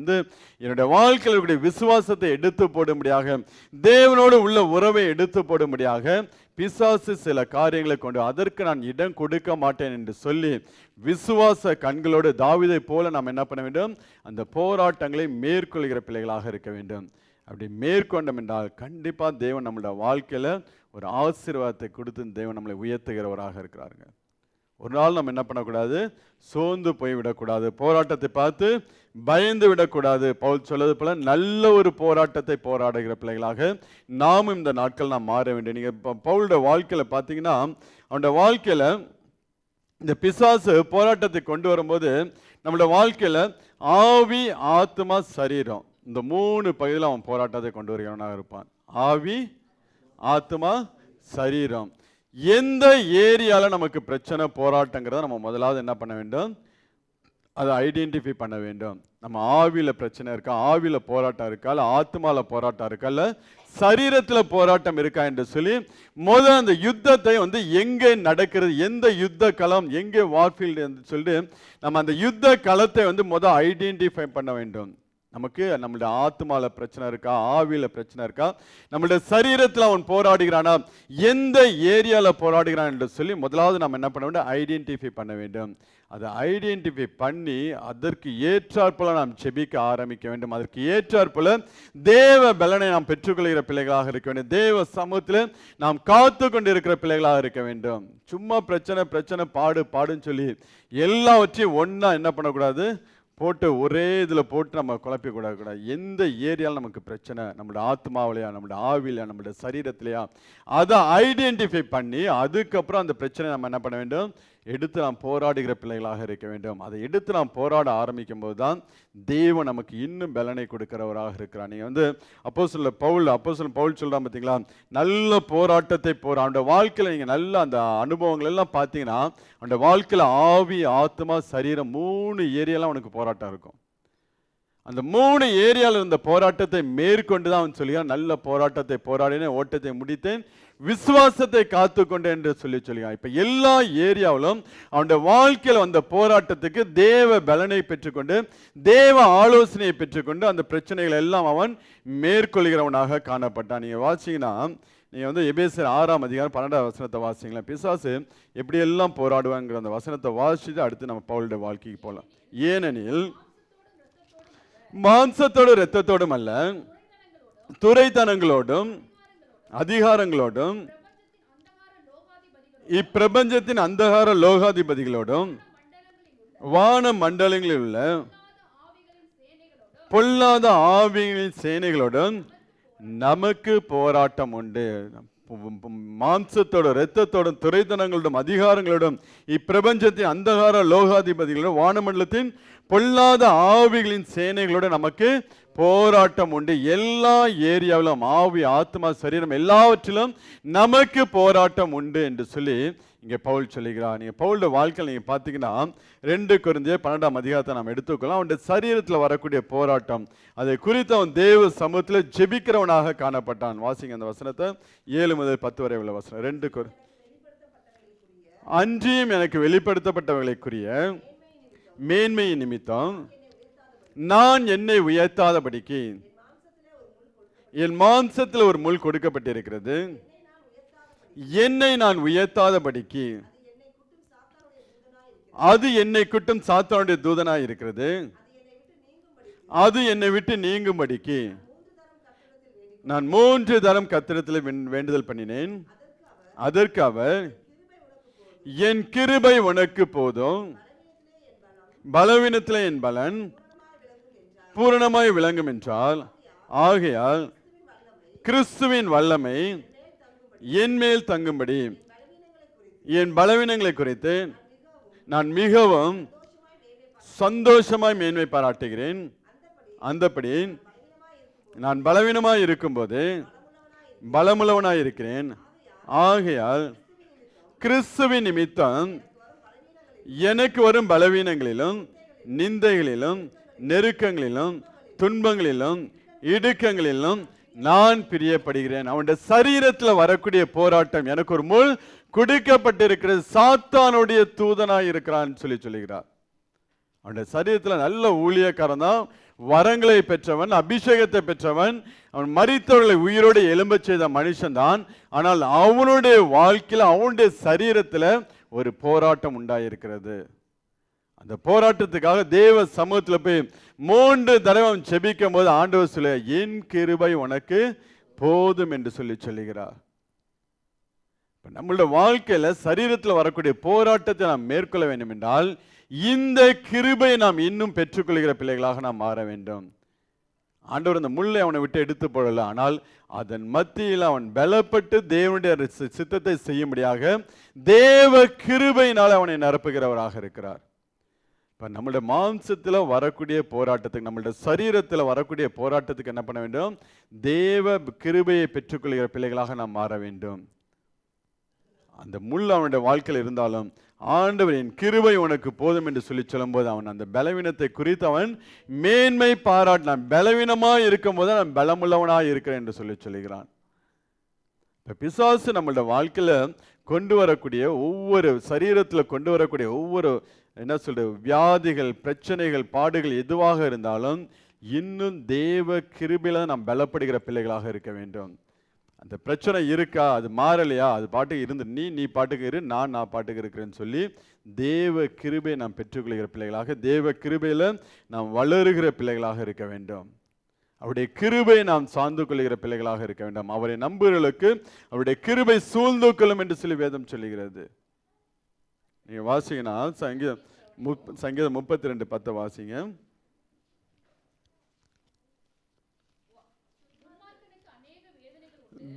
என்னுடைய வாழ்க்கையில் இருக்கக்கூடிய விசுவாசத்தை எடுத்து போடும்படியாக, தேவனோடு உள்ள உறவை எடுத்து போடும்படியாக பிசாசு சில காரியங்களை கொண்டு அதற்கு நான் இடம் கொடுக்க மாட்டேன் என்று சொல்லி விசுவாச கண்களோடு தாவீதை போல நாம் என்ன பண்ண வேண்டும், அந்த போராட்டங்களை மேற்கொள்கிற பிள்ளைகளாக இருக்க வேண்டும். அப்படி மேற்கொண்டோம் என்றால் கண்டிப்பாக தேவன் நம்மளுடைய வாழ்க்கையில் ஒரு ஆசீர்வாதத்தை கொடுத்து தேவன் நம்மளை உயர்த்துகிறவராக இருக்கிறாருங்க. ஒரு நாள் நம்ம என்ன பண்ணக்கூடாது, சோர்ந்து போய்விடக்கூடாது, போராட்டத்தை பார்த்து பயந்து விடக்கூடாது. பவுல் சொல்வது போல நல்ல ஒரு போராட்டத்தை போராடுகிற பிள்ளைகளாக நாமும் இந்த நாட்கள் நாம் மாற வேண்டும். நீங்கள் இப்போ பவுலோட வாழ்க்கையில் பார்த்தீங்கன்னா, அவனுடைய வாழ்க்கையில் இந்த பிசாசு போராட்டத்தை கொண்டு வரும்போது நம்மளோட வாழ்க்கையில் ஆவி, ஆத்மா, சரீரம், இந்த 3 பகுதியில் அவன் போராட்டத்தை கொண்டு வருகிறவனாக இருப்பான். ஆவி, ஆத்மா, சரீரம். எந்த ஏரியாவில் நமக்கு பிரச்சனை போராட்டங்கிறத நம்ம முதலாவது என்ன பண்ண வேண்டும், அதை ஐடென்டிஃபை பண்ண வேண்டும். நம்ம ஆவியில் பிரச்சனை இருக்கா, ஆவியில் போராட்டம் இருக்கா, இல்லை ஆத்மாவில் போராட்டம் இருக்கா, இல்லை சரீரத்தில் போராட்டம் இருக்கா என்று சொல்லி முதல் அந்த யுத்தத்தை எங்கே நடக்கிறது, எந்த யுத்த களம், எங்கே வார்ஃபீல்டு என்று சொல்லிட்டு நம்ம அந்த யுத்த களத்தை முதல் ஐடென்டிஃபை பண்ண வேண்டும். நமக்கு நம்மளுடைய ஆத்மாவில் பிரச்சனை இருக்கா, ஆவியில் பிரச்சனை இருக்கா, நம்மளுடைய சரீரத்தில் அவன் போராடுகிறானா, எந்த ஏரியாவில் போராடுகிறான் என்று சொல்லி முதலாவது நம்ம என்ன பண்ண வேண்டும், ஐடென்டிஃபை பண்ண வேண்டும். அதை ஐடென்டிஃபை பண்ணி அதற்கு ஏற்றாற்போல நாம் செபிக்க ஆரம்பிக்க வேண்டும். அதற்கு ஏற்றாற்போல தேவ பலனை நாம் பெற்றுக்கொள்கிற பிள்ளைகளாக இருக்க வேண்டும். தேவ சமூகத்தில் நாம் காத்து கொண்டு இருக்கிற பிள்ளைகளாக இருக்க வேண்டும். சும்மா பிரச்சனை பிரச்சனை பாடுன்னு சொல்லி எல்லாவற்றையும் ஒன்றா என்ன பண்ணக்கூடாது, போட்டு ஒரே இதில் போட்டு நம்ம குழப்பிக்கூடாது. எந்த ஏரியாவில் நமக்கு பிரச்சனை, நம்மளுடைய ஆத்மாவிலையா, நம்மளுடைய ஆவிலையா, நம்மளுடைய சரீரத்திலையா, அதை ஐடென்டிஃபை பண்ணி அதுக்கப்புறம் அந்த பிரச்சனை நம்ம என்ன பண்ண வேண்டும், எடுத்து நாம் போராடுகிற பிள்ளைகளாக இருக்க வேண்டும். அதை எடுத்து நாம் போராட ஆரம்பிக்கும் போது தான் தேவன் நமக்கு இன்னும் பலனை கொடுக்கிறவராக இருக்கிறார். நீங்கள் அப்போஸ்தலன் பவுல் சொல்கிறான் பார்த்தீங்களா, நல்ல போராட்டத்தை அவனுடைய வாழ்க்கையில் நீங்கள் நல்ல அந்த அனுபவங்கள் எல்லாம் பார்த்தீங்கன்னா, அவனுடைய வாழ்க்கையில் ஆவி, ஆத்மா, சரீரம் 3 ஏரியாலாம் அவனுக்கு போராட்டம் இருக்கும். அந்த 3 ஏரியாவில் இருந்த போராட்டத்தை மேற்கொண்டு தான் அவன் சொல்லியான், நல்ல போராட்டத்தை போராடினேன், ஓட்டத்தை முடித்தேன், விசுவாசத்தை காத்துக்கொண்டேன் என்று சொல்லியான். இப்ப எல்லா ஏரியாவிலும் அவனுடைய வாழ்க்கையில் வந்த போராட்டத்துக்கு தேவ பலனை பெற்றுக்கொண்டு, தேவ ஆலோசனையை பெற்றுக்கொண்டு அந்த பிரச்சனைகள் எல்லாம் அவன் மேற்கொள்கிறவனாக காணப்பட்டான். நீங்க வாசிங்கன்னா, நீங்க எபேசியர் 6ஆம் அதிகாரம் 12ஆம் வசனத்தை வாசிங்களா, பிசாசு எப்படியெல்லாம் போராடுவாங்கிற அந்த வசனத்தை வாசிச்சுட்டு அடுத்து நம்ம பவுலுடைய வாழ்க்கைக்கு போகலாம். ஏனெனில் மாம்சத்தோடும் இரத்தத்தோடும் அல்ல, துரைத்தனங்களோடும் அதிகாரங்களோடும் இப்பிரபஞ்சத்தின் அந்தகார லோகாதிபதிகளோடும் வான மண்டலங்களில் உள்ள பொல்லாத ஆவிகளின் சேனைகளோடும் நமக்கு போராட்டம் உண்டு. மாம்சத்தோடும் இரத்தத்தோடும் துரைத்தனங்களோடும் அதிகாரங்களோடும் இப்பிரபஞ்சத்தின் அந்தகார லோகாதிபதிகளோடும் வானமண்டலத்தின் பொல்லாத ஆவிகளின் சேனைகளோட நமக்கு போராட்டம் உண்டு. எல்லா ஏரியாவிலும் ஆவி, ஆத்மா, சரீரம் எல்லாவற்றிலும் நமக்கு போராட்டம் உண்டு என்று சொல்லி இங்கே பவுல் சொல்லுகிறார். நீங்கள் பவுலோட வாழ்க்கையில் நீங்கள் பார்த்தீங்கன்னா 2 கொரிந்தியர் 12ஆம் அதிகாரத்தை நாம் எடுத்துக்கலாம். அவனுடைய சரீரத்தில் வரக்கூடிய போராட்டம், அதை குறித்து அவன் தேவ சமூகத்தில் ஜெபிக்கிறவனாக காணப்பட்டான். வாசிங்க அந்த வசனத்தை, 7 முதல் 10 வரை உள்ள வசனம். 2 அன்றியும் எனக்கு வெளிப்படுத்தப்பட்டவர்களுக்குரிய மேன்மையின் நிமித்தம் நான் என்னை உயர்த்தாதபடிக்கு என் மாம்சத்தில் ஒரு முள் கொடுக்கப்பட்டிருக்கிறது, என்னை நான் உயர்த்தாதபடிக்கு அது என்னை குட்டும் சாத்தானுடைய தூதனாய் இருக்கிறது, அது என்னை விட்டு நீங்கும்படிக்கு நான் 3 தரம் கர்த்தரிடத்தில் வேண்டுதல் பண்ணினேன். அதற்கு அவர், என் கிருபை உனக்கு போதும், பலவீனத்திலே என் பலன் பூரணமாய் விளங்கும் என்றால், ஆகையால் கிறிஸ்துவின் வல்லமை என் மேல் தங்கும்படி என் பலவீனங்களை குறித்து நான் மிகவும் சந்தோஷமாய் மேன்மை பாராட்டுகிறேன். அந்தபடி நான் பலவீனமாய் இருக்கும்போது பலமுள்ளவனாய் இருக்கிறேன். ஆகையால் கிறிஸ்துவின் நிமித்தம் எனக்கு வரும் பலவீனங்களிலும் நிந்தைகளிலும் நெருக்கங்களிலும் துன்பங்களிலும் இடுக்கங்களிலும் நான் பிரியப்படுகிறேன். அவனுடைய சரீரத்தில் வரக்கூடிய போராட்டம் எனக்கு ஒரு முள் கொடுக்கப்பட்டிருக்கிறது, சாத்தானுடைய தூதனாய் இருக்கிறான் சொல்லுகிறார். அவனுடைய சரீரத்தில் நல்ல ஊழியக்காரன் தான், வரங்களை பெற்றவன், அபிஷேகத்தை பெற்றவன், அவன் மரித்தவர்களை உயிரோடு எழும்பச் செய்த மனுஷன் தான். ஆனால் அவனுடைய வாழ்க்கையில் அவனுடைய சரீரத்தில் ஒரு போராட்டம் உண்டாயிருக்கிறது. அந்த போராட்டத்துக்காக தேவ சமூகத்தில் போய் 3 தடவை அவன் செபிக்கும் போது ஆண்டவர் சொல்ல, என் கிருபை உனக்கு போதும் என்று சொல்லுகிறார். நம்மளுடைய வாழ்க்கையில சரீரத்தில் வரக்கூடிய போராட்டத்தை நாம் மேற்கொள்ள வேண்டும் என்றால் இந்த கிருபை நாம் இன்னும் பெற்றுக்கொள்கிற பிள்ளைகளாக நாம் மாற வேண்டும். ஆண்டவர் அந்த முள்ளை அவனை விட்டு எடுத்து போடல, ஆனால் அதன் மத்தியில் அவன் பலப்பட்டு தேவனுடைய சித்தத்தை செய்யும்படியாக தேவ கிருபையினால் அவனை நிரப்புகிறவராக இருக்கிறார். இப்போ நம்மளுடைய மாம்சத்தில் வரக்கூடிய போராட்டத்துக்கு, நம்மளுடைய சரீரத்தில் வரக்கூடிய போராட்டத்துக்கு என்ன பண்ண வேண்டும்? தேவ கிருபையை பெற்றுக்கொள்கிற பிள்ளைகளாக நாம் மாற வேண்டும். அந்த முள் அவனுடைய வாழ்க்கையில் இருந்தாலும் ஆண்டவர் என் கிருபை உனக்கு போதும் என்று சொல்லி சொல்லும்போது அவன் அந்த பலவீனத்தை குறித்து அவன் மேன்மை பாராட்டு, நான் பலவீனமாக இருக்கும் போது நான் பலமுள்ளவனாக இருக்கிறேன் என்று சொல்லுகிறான். இப்போ பிசாசு நம்மளுடைய வாழ்க்கையில் கொண்டு வரக்கூடிய ஒவ்வொரு சரீரத்தில் கொண்டு வரக்கூடிய ஒவ்வொரு என்ன சொல்றது வியாதிகள், பிரச்சனைகள், பாடுகள் எதுவாக இருந்தாலும் இன்னும் தேவ கிருபையில நாம் பலப்படுகிற பிள்ளைகளாக இருக்க வேண்டும். அந்த பிரச்சனை இருக்கா, அது மாறலையா, அது பாட்டுக்கு இருந்து நீ பாட்டுக்கு இரு, நான் பாட்டுக்கு இருக்கிறேன்னு சொல்லி தேவ கிருபையை நாம் பெற்றுக்கொள்கிற பிள்ளைகளாக, தேவ கிருபையில் நாம் வளருகிற பிள்ளைகளாக இருக்க வேண்டும். அவருடைய கிருபை நாம் சார்ந்து கொள்கிற பிள்ளைகளாக இருக்க வேண்டும். அவரை நம்புகிறவர்களுக்கு அவருடைய கிருபை சூழ்ந்து கொள்ளும் என்று சொல்லி வேதம் சொல்லுகிறது. நீங்க வாசிங்கன்னா சங்கீதம் 32:10 வாசிங்க.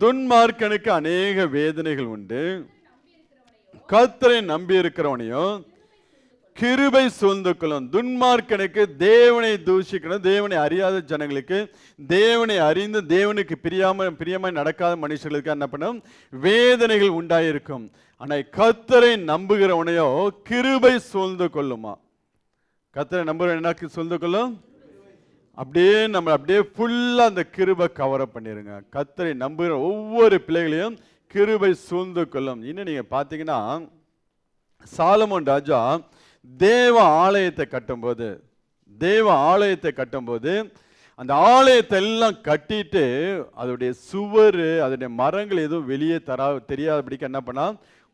துன்மார்க்கனுக்கு அநேக வேதனைகள் உண்டு, கர்த்தரை நம்பி இருக்கிறவனையோ கிருபை சூழ்ந்து கொள்ளும். துன்மார்க்கனுக்கு தேவனை தூஷிக்கணும், தேவனை அறியாத ஜனங்களுக்கு, தேவனை அறிந்து தேவனுக்கு பிரியமாய் நடக்காத மனுஷர்களுக்கு என்ன பண்ணும்? வேதனைகள் உண்டாயிருக்கும். ஆனால் கர்த்தரை நம்புகிறவனையோ கிருபை சூழ்ந்து கொள்ளுமா? கர்த்தரை நம்புகிறவன் என்ன சூழ்ந்து கொள்ளும்? அப்படியே நம்ம அப்படியே ஃபுல்லாக அந்த கிருபை கவரப் பண்ணிடுங்க. கர்த்தரை நம்புகிற ஒவ்வொரு பிள்ளைகளையும் கிருபை சூழ்ந்து கொள்ளும். இன்னும் நீங்கள் பார்த்தீங்கன்னா சாலமோன் ராஜா தேவ ஆலயத்தை கட்டும்போது அந்த ஆலயத்தை எல்லாம் கட்டிட்டு அதோடைய சுவர், அதோடைய மரங்கள் எதுவும் வெளியே தெரியாதபடிக்கு என்ன பண்ணா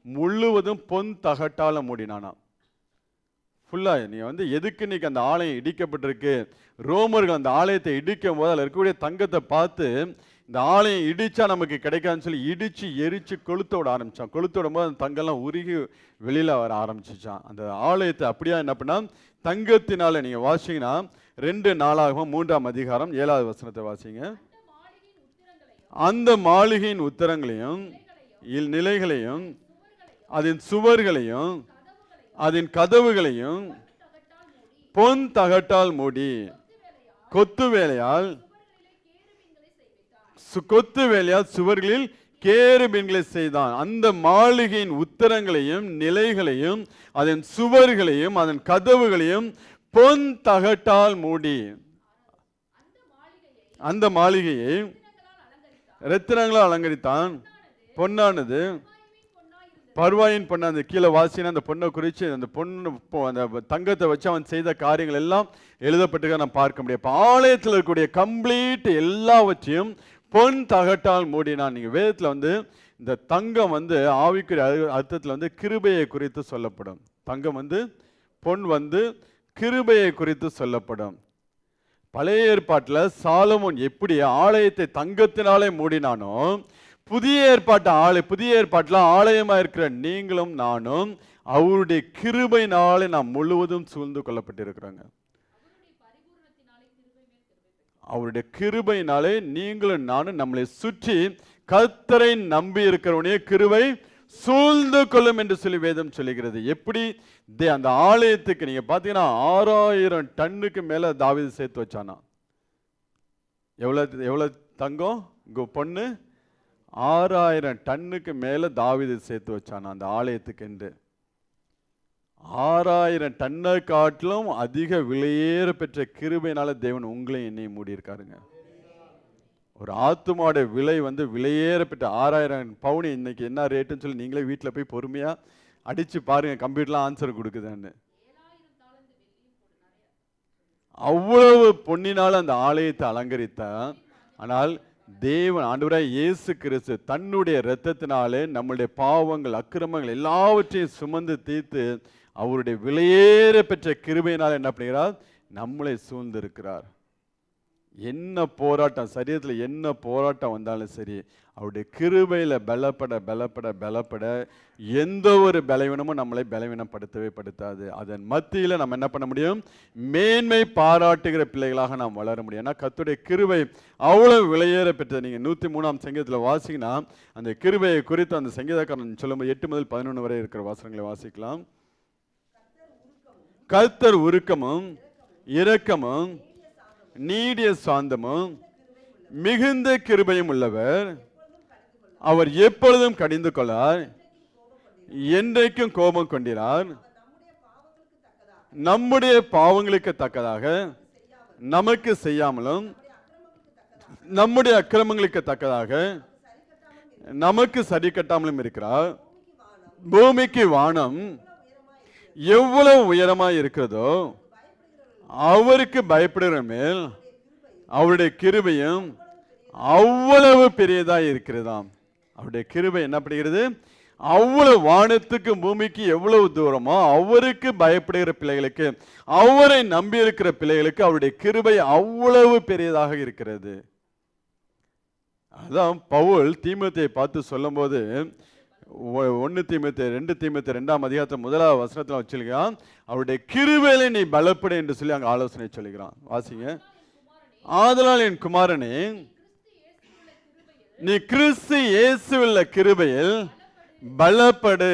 முழுவதும் பொன் தகட்டால மூடினானா. ஃபுல்லா நீ எதுக்கு இன்னைக்கு அந்த ஆலயம் இடிக்கப்பட்டிருக்கு? ரோமர்கள் அந்த ஆலயத்தை இடிக்கும் போது அதில் இருக்கக்கூடிய தங்கத்தை பார்த்து இந்த ஆலயம் இடிச்சா நமக்கு கிடைக்காதுன்னு சொல்லி இடிச்சு எரிச்சு கொளுத்தோட ஆரம்பிச்சான். கொளுத்தோடும் போது அந்த தங்கம்லாம் உருகி வெளியில வர ஆரம்பிச்சிச்சான். அந்த ஆலயத்தை அப்படியா என்ன பண்ணா தங்கத்தினால. நீங்க வாசிங்கன்னா 2 நாளாகமம் 3ஆம் அதிகாரம் 7வது வசனத்தை வாசிங்க. அந்த மாளிகையின் உத்தரங்களையும் நிலைகளையும் அதன் சுவர்களையும் அதன் கதவுகளையும் பொன் தகட்டால் மூடி கொத்து வேலையால் சுவர்களில் கேருபீன்களை செய்தான். அந்த மாளிகையின் உத்தரங்களையும் நிலைகளையும் அதன் சுவர்களையும் அதன் கதவுகளையும் பொன் தகட்டால் மூடி அந்த மாளிகையை ரத்தினங்களால் அலங்கரித்தான். பொன்னானது பர்வாயின் பொண்ணு, அந்த கீழே வாசினா அந்த பொண்ணை குறித்து அந்த பொண்ணு அந்த தங்கத்தை வச்சு அவன் செய்த காரியங்கள் எல்லாம் எழுதப்பட்டு நம்ம பார்க்க முடியும். இப்போ ஆலயத்தில் இருக்கக்கூடிய கம்ப்ளீட் எல்லாவற்றையும் பொன் தகட்டால் மூடினான். நீங்கள் வேதத்தில் இந்த தங்கம் ஆவிக்குரிய அர்த்தத்தில் கிருபையை குறித்து சொல்லப்படும். தங்கம் பொன் கிருபையை குறித்து சொல்லப்படும். பழைய ஏற்பாட்டில் சாலமோன் எப்படி ஆலயத்தை தங்கத்தினாலே மூடினானோ, புதிய ஏற்பாட்டில் ஆலயமா இருக்கிற நீங்களும் நானும் அவருடைய கிருபையினாலே நாம் முழுவதும் சூழ்ந்து கொள்ளப்பட்டிருக்கிறோங்க. அவருடைய கிருபையினாலே நீங்களும் நானும் நம்மளை சுற்றி கர்த்தரை நம்பி இருக்கிறவனே கிருபை சூழ்ந்து கொள்ளும் என்று சொல்லி வேதம் சொல்லுகிறது. எப்படி அந்த ஆலயத்துக்கு நீங்க பாத்தீங்கன்னா 6000 டன்னுக்கு மேல தாவீது சேர்த்து வச்சானா. எவ்வளவு தங்கம் பொண்ணு 6000 டன்னுக்கு மேல தாவீது சேர்த்து வச்சான் அந்த ஆலயத்துக்கு என்று. 6000 டன்னை காட்டிலும் அதிக விலையேற பெற்ற கிருபையினால தேவன் உங்களையும் என்னையும் மூடி இருக்காருங்க. ஒரு ஆத்துமாவோட விலை விலையேற பெற்ற 6000 பவுன் இன்னைக்கு என்ன ரேட்டுன்னு சொல்லி நீங்களே வீட்டில் போய் பொறுமையா அடிச்சு பாருங்க, கம்ப்யூட்டர்லாம் ஆன்சர் கொடுக்குதுன்னு. அவ்வளவு பொன்னினால் அந்த ஆலயத்தை அலங்கரித்தான். ஆனால் தேவன் ஆண்டவராய் இயேசு கிறிஸ்து தன்னுடைய இரத்தத்தினாலே நம்முடைய பாவங்கள் அக்கிரமங்கள் எல்லாவற்றையும் சுமந்து தீர்த்து அவருடைய விலையேற பெற்ற கிருபையினால் என்ன பண்ணுகிறார், நம்மளை சூழ்ந்திருக்கிறார். என்ன போராட்டம், சரீரத்தில் என்ன போராட்டம் வந்தாலும் சரி, அவருடைய கிருபையில பலப்பட பலப்பட பலப்பட எந்த ஒரு பலவீனமும் நம்மளை பலவீனப்படுத்தவே படுத்தாது. அதன் மத்தியில் நம்ம என்ன பண்ண முடியும், மேன்மை பாராட்டுகிற பிள்ளைகளாக நாம் வளர முடியும். ஏன்னா கர்த்தருடைய கிருபை அவ்வளவு விலையேற பெற்றது. நீங்க 103ஆம் சங்கீதத்தில் வாசிங்கன்னா அந்த கிருபையை குறித்து அந்த சங்கீதக்காரன் சொல்லும்போது 8 முதல் 11 வரை இருக்கிற வசனங்களை வாசிக்கலாம். கர்த்தர் உருக்கமும் இரக்கமும் நீடிய சாந்தமும் மிகுந்த கிருபையும் உள்ளவர், அவர் எப்பொழுதும் கடிந்து கொள்ளார், என்றைக்கும் கோபம் கொண்டிரார், நம்முடைய பாவங்களுக்கு தக்கதாக நமக்கு செய்யாமலும் நம்முடைய அக்கிரமங்களுக்கு தக்கதாக நமக்கு சரி கட்டாமலும் இருக்கிறார். பூமிக்கு வானம் எவ்வளவு உயரமாய் இருக்கிறதோ அவருக்கு பயப்படுகிற மேல் அவருடைய கிருபையும் அவ்வளவு பெரியதாய் இருக்கிறதாம். அவருடைய கிருபை என்ன பண்ணுகிறது, அவ்வளவு வானத்துக்கு பூமிக்கு எவ்வளவு தூரமோ அவருக்கு பயப்படுகிற பிள்ளைகளுக்கு, அவரை நம்பி இருக்கிற பிள்ளைகளுக்கு அவருடைய கிருபை அவ்வளவு பெரியதாக இருக்கிறது. அதான் பவுல் தீமோத்தேயை பார்த்து சொல்லும் போது 1 தீமோத்தேயு 2 தீமோத்தேயு 2ஆம் அதிகாரத்தில் 1ஆவது வசனத்தில் வச்சிருக்கான், அவருடைய கிருபையிலே நீ பலப்படு என்று சொல்லி அங்க ஆலோசனை சொல்லுகிறான். வாசிங்க. ஆதலால் என் குமாரனே, நீ கிறிஸ்து இயேசுவுள்ள கிருபையில் பலப்படு.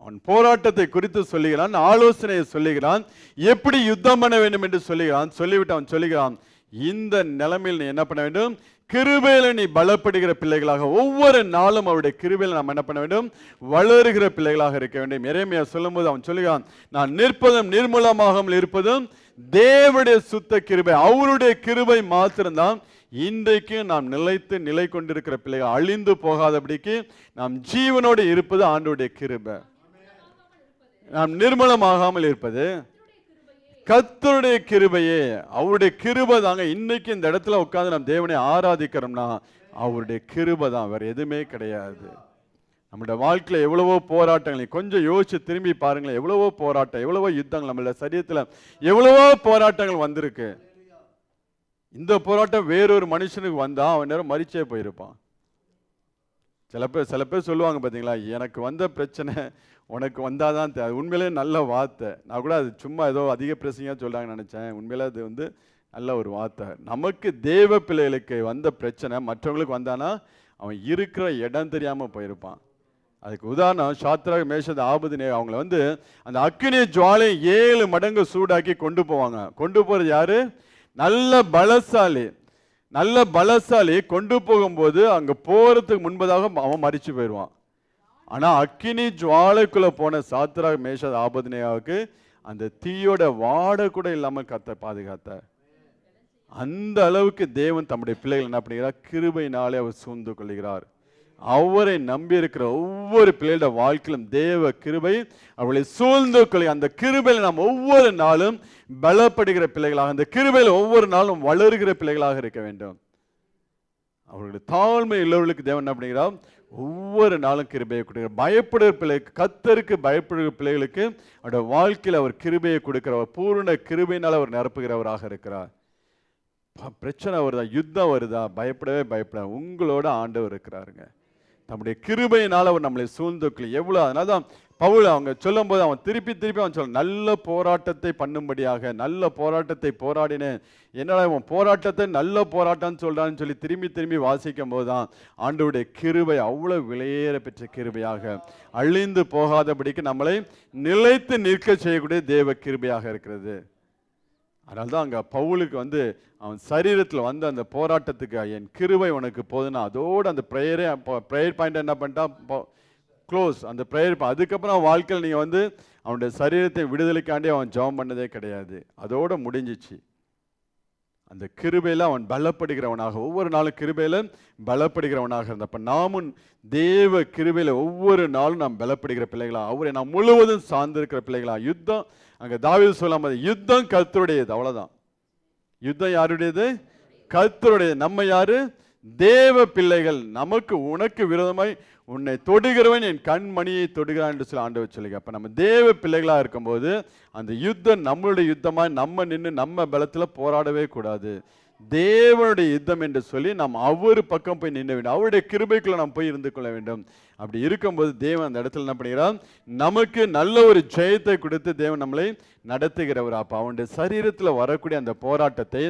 அவன் போராட்டத்தை குறித்து சொல்லுகிறான், ஆலோசனையை சொல்லுகிறான், எப்படி யுத்தம் பண்ண வேண்டும் என்று சொல்லுகிறான். சொல்லிவிட்டு அவன் சொல்லுகிறான், இந்த நிலைமையில் நீ என்ன பண்ண வேண்டும், கிருபையில நீ பலப்படுகிற பிள்ளைகளாக ஒவ்வொரு நாளும் அவருடைய கிருபையில நாம் என்ன பண்ண வேண்டும், வளருகிற பிள்ளைகளாக இருக்க வேண்டும். எரேமியா சொல்லும்போது அவன் சொல்லுகிறான், நான் நிற்பதும் நிர்மூலமாகாமல் இருப்பதும் தேவனுடைய சுத்த கிருபை, அவருடைய கிருபை மாத்திரம்தான் இன்றைக்கு நாம் நிலை கொண்டிருக்கிற பிள்ளைகள், அழிந்து போகாதபடிக்கு நாம் ஜீவனோடு இருப்பது ஆண்டவருடைய கிருபை. நாம் நிர்மூலமாகாமல் இருப்பது கர்த்தருடைய கிருபையே, அவருடைய கிருபை தாங்க. இன்னைக்கு இந்த இடத்துல உட்கார்ந்து நம்ம தேவனை ஆராதிக்கிறோம்னா அவருடைய கிருபை தான், வேற எதுவுமே கிடையாது. நம்முடைய வாழ்க்கையில எவ்வளவோ போராட்டங்கள், கொஞ்சம் யோசிச்சு திரும்பி பாருங்களேன், எவ்வளவோ போராட்டம், எவ்வளவோ யுத்தங்கள், நம்மள சரீரத்தில் எவ்வளவோ போராட்டங்கள் வந்திருக்கு. இந்த போராட்டம் வேறொரு மனுஷனுக்கு வந்தா அவன் நேரம் மரிச்சே போயிருப்பான். சில பேர் சொல்லுவாங்க பார்த்தீங்களா, எனக்கு வந்த பிரச்சனை உனக்கு வந்தாதான் உண்மையிலே நல்ல வார்த்தை. நான் கூட அது சும்மா ஏதோ அதிக பிரசங்காக சொல்கிறாங்கன்னு நினச்சேன். உண்மையிலே அது நல்ல ஒரு வார்த்தை. நமக்கு தேவ பிள்ளைகளுக்கு வந்த பிரச்சனை மற்றவங்களுக்கு வந்தானா அவன் இருக்கிற இடம் தெரியாமல் போயிருப்பான். அதுக்கு உதாரணம் சாத்ராக் மேஷாக் ஆபேத்நேகோ. அவங்கள அந்த அக்கினி ஜுவாலை 7 மடங்கு சூடாக்கி கொண்டு போவாங்க. கொண்டு போகிறது யாரு, நல்ல பலசாலி. கொண்டு போகும்போது அங்கே போகிறதுக்கு முன்பதாக அவன் மரிச்சு போயிடுவான். ஆனா அக்கினி ஜுவாலைக்குள்ள போன சாத்ராக் மேஷாக் ஆபேத்நேகோவுக்கு அந்த தீயோட வாடை கூட இல்லாம கர்த்தர் பாதுகாத்தார். அந்த அளவுக்கு தேவன் தம்முடைய பிள்ளைகள் என்ன பண்ணுகிறார், கிருபையினாலே அவர் சூழ்ந்து கொள்கிறார். அவரை நம்பி இருக்கிற ஒவ்வொரு பிள்ளைகளோட வாழ்க்கையிலும் தேவ கிருபை அவளை சூழ்ந்து கொள்ளும். அந்த கிருபையில் நாம் ஒவ்வொரு நாளும் பலப்படுகிற பிள்ளைகளாக, அந்த கிருபையில் ஒவ்வொரு நாளும் வளருகிற பிள்ளைகளாக இருக்க வேண்டும். அவர்களுடைய தாழ்மை உள்ளவர்களுக்கு தேவன் என்ன பண்ணுகிறார், ஒவ்வொரு நாளும் கிருபையை கொடுக்கிறார். பயப்படுகிற பிள்ளைகளுக்கு, கர்த்தருக்கு பயப்படுகிற பிள்ளைகளுக்கு அவருடைய வாழ்க்கையில் அவர் கிருபையை கொடுக்கிறவர், பூர்ண கிருபையினால் அவர் நிரப்புகிறவராக இருக்கிறார். பிரச்சனை வருதா, யுத்தம் வருதா, பயப்படாத, உங்களோட ஆண்டவர் இருக்கிறாருங்க. நம்முடைய கிருபையினால் அவர் நம்மளை சூழ்ந்துக்கல எவ்வளோ. அதனால தான் பவுல் அவங்க சொல்லும் போது அவன் திருப்பி அவன் சொல்ல, நல்ல போராட்டத்தை பண்ணும்படியாக, நல்ல போராட்டத்தை போராடினேன். என்னடா இவன் போராட்டத்தை நல்ல போராட்டம்னு சொல்றான்னு சொல்லி திரும்பி வாசிக்கும் போது தான் ஆண்டவருடைய கிருபை அவ்வளோ விலையேற பெற்ற கிருபையாக, அழிந்து போகாதபடிக்கு நம்மளை நிலைத்து நிற்க செய்யக்கூடிய தேவ கிருபையாக இருக்கிறது. அதனால தான் அங்கே பவுலுக்கு வந்து அவன் சரீரத்தில் வந்து அந்த போராட்டத்துக்கு என் கிருபை உனக்கு போதுன்னா அதோடு அந்த ப்ரேயர் பாயிண்ட் என்ன பண்ணிட்டான், க்ளோஸ். அந்த ப்ரேயர் அதுக்கப்புறம் அவன் வாழ்க்கையில் நீங்கள் வந்து அவனுடைய சரீரத்தை விடுதலைக்காண்டி அவன் ஜெபம் பண்ணதே கிடையாது, அதோடு முடிஞ்சிச்சு. அந்த கிருபையில் அவன் பலப்படுகிறவனாக, ஒவ்வொரு நாளும் கிருபையில் பலப்படுகிறவனாக இருந்தப்ப நாமும் தேவ கிருபையில் ஒவ்வொரு நாளும் நாம் பலப்படுகிற பிள்ளைகளா, அவரை நாம் முழுவதும் சார்ந்திருக்கிற பிள்ளைகளா. யுத்தம் அங்கே தாவீது சொல்லாம யுத்தம் கர்த்தருடையது, அவ்வளோதான். யுத்தம் யாருடையது? கர்த்தருடையது. நம்ம யாரு? தேவ பிள்ளைகள். நமக்கு உனக்கு விரோதமாய் உன்னை தொடுகிறவன் என் கண்மணியை தொடுகிறான் என்று சொல்லி ஆண்டவர் சொல்லுங்க. அப்போ நம்ம தேவ பிள்ளைகளாக இருக்கும்போது அந்த யுத்தம் நம்மளுடைய யுத்தமாக நம்ம நின்று நம்ம பலத்தில் போராடவே கூடாது. தேவனுடைய யுத்தம் என்று சொல்லி நாம் அவர் பக்கம் போய் நின்று வேண்டும், அவருடைய கிருபைக்குள்ள நாம் போய் இருந்து கொள்ள வேண்டும். அப்படி இருக்கும்போது தேவன் அந்த இடத்துல என்ன பண்ணுகிறான், நமக்கு நல்ல ஒரு ஜெயத்தை கொடுத்து தேவன் நம்மளை நடத்துகிறவர். அப்போ அவனுடைய சரீரத்தில் வரக்கூடிய அந்த போராட்டத்தை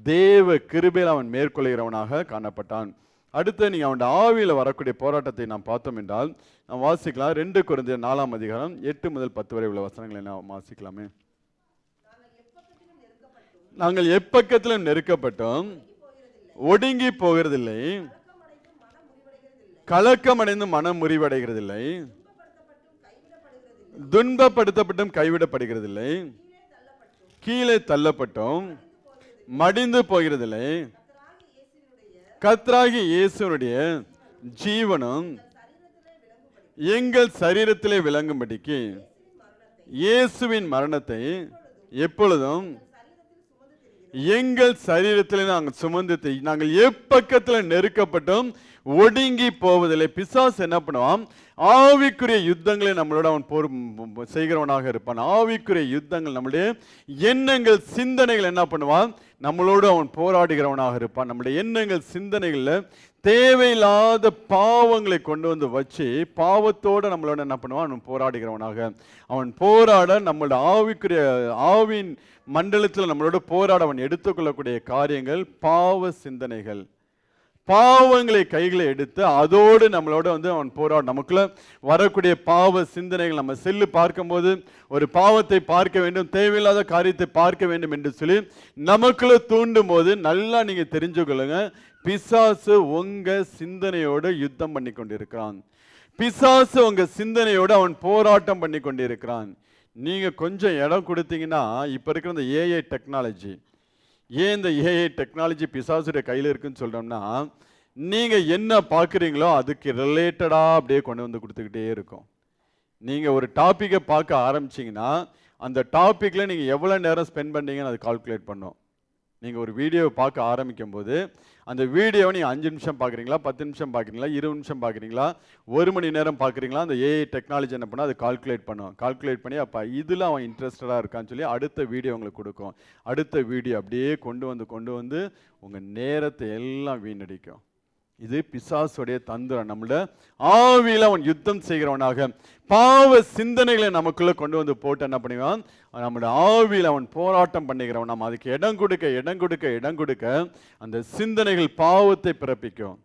தேவ கிருபையில் அவன் மேற்கொள்கிறவனாக காணப்பட்டான். அடுத்து நீங்கள் அவனுடைய ஆவியில் வரக்கூடிய போராட்டத்தை நாம் பார்த்தோம் என்றால் நாம் வாசிக்கலாம். 2 கொரிந்தியர் 4ஆம் அதிகாரம் 8 முதல் 10 வரை உள்ள வசனங்களை நாம் வாசிக்கலாமே. நாங்கள் எப்பக்கத்திலும் நெருக்கப்பட்டோம், ஒடுங்கி போகிறதில்லை, கலக்கமடைந்து மனம் முறிவடைகிறதில்லை, துன்பப்படுத்தப்பட்டும் கைவிடப்படுகிறதில்லை, கீழே தள்ளப்பட்டும் மடிந்து போகிறதில்லை. கர்த்தராகிய இயேசுனுடைய ஜீவனும் எங்கள் சரீரத்திலே விளங்கும்படிக்கு இயேசுவின் மரணத்தை எப்பொழுதும் எங்கள் சரீரத்தில் நாங்கள் சுமந்து நாங்கள் எப்பக்கத்தில் நெருக்கப்பட்டோம் ஒடுங்கி போவதில்லை. பிசாசு என்ன பண்ணுவான், ஆவிக்குரிய யுத்தங்களை நம்மளோட அவன் செய்கிறவனாக இருப்பான். ஆவிக்குரிய யுத்தங்கள் நம்முடைய எண்ணங்கள் சிந்தனைகள் என்ன பண்ணுவான், நம்மளோடு அவன் போராடுகிறவனாக இருப்பான். நம்முடைய எண்ணங்கள் சிந்தனைகளில் தேவையில்லாத பாவங்களை கொண்டு வந்து வச்சு பாவத்தோடு நம்மளோட என்ன பண்ணுவான், அவன் போராடுகிறவனாக. அவன் போராட நம்மளோட ஆவிக்குரிய ஆவின் மண்டலத்தில் நம்மளோட போராட அவன் எடுத்துக்கொள்ளக்கூடிய காரியங்கள் பாவ சிந்தனைகள். பாவங்களை கைகளை எடுத்து அதோடு நம்மளோட வந்து அவன் போராட நமக்குள்ள வரக்கூடிய பாவ சிந்தனைகள். நம்ம செல்லு பார்க்கும்போது ஒரு பாவத்தை பார்க்க வேண்டும், தேவையில்லாத காரியத்தை பார்க்க வேண்டும் என்று சொல்லி நமக்குள்ள தூண்டும் போது நல்லா நீங்க தெரிஞ்சுக்கொள்ளுங்க, பிசாசு உங்க சிந்தனையோடு யுத்தம் பண்ணி கொண்டிருக்கிறான். பிசாசு உங்க சிந்தனையோடு அவன் போராட்டம் பண்ணி கொண்டிருக்கிறான். நீங்க கொஞ்சம் இடம் கொடுத்தீங்கன்னா, இப்ப இருக்கிற இந்த ஏஐ டெக்னாலஜி, ஏன் இந்த ஏஐ டெக்னாலஜி பிசாசுடைய கையில் இருக்குன்னு சொல்கிறோம்னா, நீங்கள் என்ன பார்க்குறீங்களோ அதுக்கு ரிலேட்டடாக அப்படியே கொண்டு வந்து கொடுத்துக்கிட்டே இருக்கும். நீங்கள் ஒரு டாப்பிக்கை பார்க்க ஆரம்பிச்சிங்கன்னா அந்த டாப்பிக்கில் நீங்கள் எவ்வளோ நேரம் ஸ்பெண்ட் பண்ணீங்கன்னு அது கால்குலேட் பண்ணும். நீங்கள் ஒரு வீடியோவை பார்க்க ஆரம்பிக்கும் போது அந்த வீடியோவை நீங்கள் 5 நிமிஷம் பார்க்குறீங்களா, 10 நிமிஷம் பார்க்குறீங்களா, 20 நிமிஷம் பார்க்குறீங்களா, 1 மணி நேரம் பார்க்குறீங்களா, அந்த ஏஐ டெக்னாலஜி என்ன பண்ணால் அது கால்குலேட் பண்ணும். கால்குலேட் பண்ணி அப்போ இதில் அவன் இன்ட்ரெஸ்டடாக இருக்கான்னு சொல்லி அடுத்த வீடியோ உங்களுக்கு கொடுக்கும். அடுத்த வீடியோ அப்படியே கொண்டு வந்து உங்கள் நேரத்தை எல்லாம் வீணடிக்கும். இது பிசாசுடைய தந்திரம். நம்மள ஆவியில் அவன் யுத்தம் செய்கிறவனாக பாவ சிந்தனைகளை நமக்குள்ள கொண்டு வந்து போட்டு என்ன பண்ணுவான், நம்முடைய ஆவியில் அவன் போராட்டம் பண்ணுகிறவன். நம்ம அதுக்கு இடம் கொடுக்க அந்த சிந்தனைகள் பாவத்தை பிறப்பிக்கும்.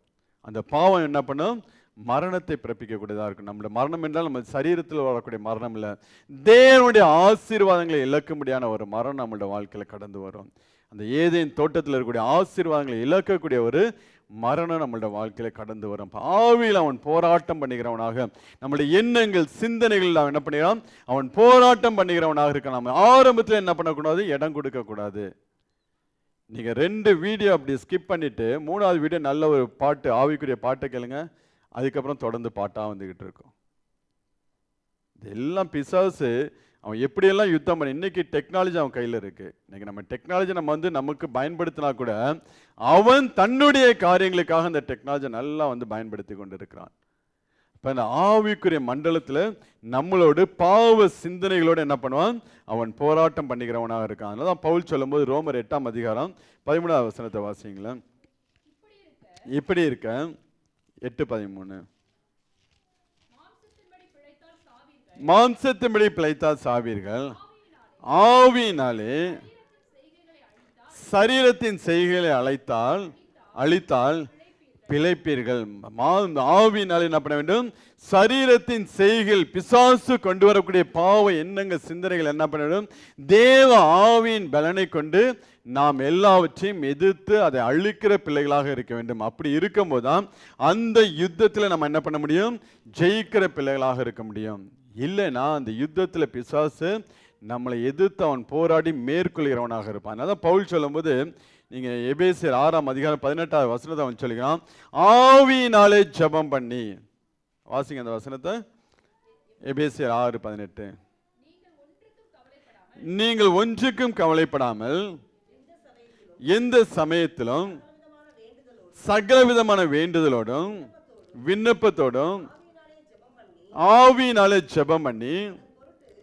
அந்த பாவம் என்ன பண்ணும், மரணத்தை பிறப்பிக்கக்கூடியதாக இருக்கும். நம்மளுடைய மரணம் என்றால் நம்ம சரீரத்தில் வரக்கூடிய மரணம் இல்லை, தேவனுடைய ஆசீர்வாதங்களை இழக்கும்படியான ஒரு மரணம் நம்மளுடைய வாழ்க்கையில் கடந்து வரும். அந்த ஏதேன் தோட்டத்தில் இருக்கக்கூடிய ஆசீர்வாதங்களை இழக்கக்கூடிய ஒரு மரணம் நம்மளுடைய வாழ்க்கையில கடந்து வரும். ஆவியில் அவன் போராட்டம் பண்ணுகிறவனாக, நம்முடைய எண்ணங்கள் சிந்தனைகள் அவன் என்ன பண்ணுகிறான், அவன் போராட்டம் பண்ணுகிறவனாக இருக்கான். நம்ம ஆரம்பத்தில் என்ன பண்ணக்கூடாது, இடம் கொடுக்க கூடாது. நீங்க 2 வீடியோ அப்படி ஸ்கிப் பண்ணிட்டு 3வது வீடியோ நல்ல ஒரு பாட்டு, ஆவிக்குரிய பாட்டை கேளுங்க, அதுக்கப்புறம் தொடர்ந்து பாட்டா வந்துகிட்டு இருக்கும். இதெல்லாம் பிசாசு அவன் எப்படியெல்லாம் யுத்தம் பண்ணி, இன்னைக்கு டெக்னாலஜி அவன் கையில் இருக்கு. இன்னைக்கு நம்ம டெக்னாலஜி நம்ம வந்து நமக்கு பயன்படுத்தினா கூட அவன் தன்னுடைய காரியங்களுக்காக அந்த டெக்னாலஜி நல்லா வந்து பயன்படுத்தி கொண்டு இருக்கிறான். இப்போ இந்த ஆவிக்குரிய மண்டலத்தில் நம்மளோடு பாவ சிந்தனைகளோடு என்ன பண்ணுவான், அவன் போராட்டம் பண்ணிக்கிறவனாக இருக்கான். அதனால தான் பவுல் சொல்லும்போது ரோமர் 8ஆம் அதிகாரம் 13வது வசனத்தை வாசிங்களேன். இப்படி இருக்க 8:13, மாம்சத்தின்படி பிழைத்தால் சாவீர்கள், ஆவியினாலே சரீரத்தின் செய்கைகளை அழித்தால் பிழைப்பீர்கள். ஆவியினாலே என்ன பண்ண வேண்டும்? சரீரத்தின் செய்கைகள், பிசாசு கொண்டு வரக்கூடிய பாவ எண்ணங்கள், சிந்தனைகள் என்ன பண்ண வேண்டும்? தேவ ஆவியின் பலனை கொண்டு நாம் எல்லாவற்றையும் எதிர்த்து அதை அழிக்கிற பிள்ளைகளாக இருக்க வேண்டும். அப்படி இருக்கும்போது தான் அந்த யுத்தத்தில் நம்ம என்ன பண்ண முடியும்? ஜெயிக்கிற பிள்ளைகளாக இருக்க முடியும். இல்லைன்னா அந்த யுத்தத்தில் பிசாசு நம்மளை எதிர்த்து அவன் போராடி மேற்கொள்கிறவனாக இருப்பான். அதான் பவுல் சொல்லும்போது, நீங்கள் எபேசியர் 6:18 அவன் சொல்லுகிறான், ஆவியினாலே ஜெபம் பண்ணி. வாசிங்க அந்த வசனத்தை. எபேசியர் 6:18. நீங்கள் ஒன்றுக்கும் கவலைப்படாமல் எந்த சமயத்திலும் சகலவிதமான வேண்டுதலோடும் விண்ணப்பத்தோடும் ஆவியினாலே ஜெபம் பண்ணி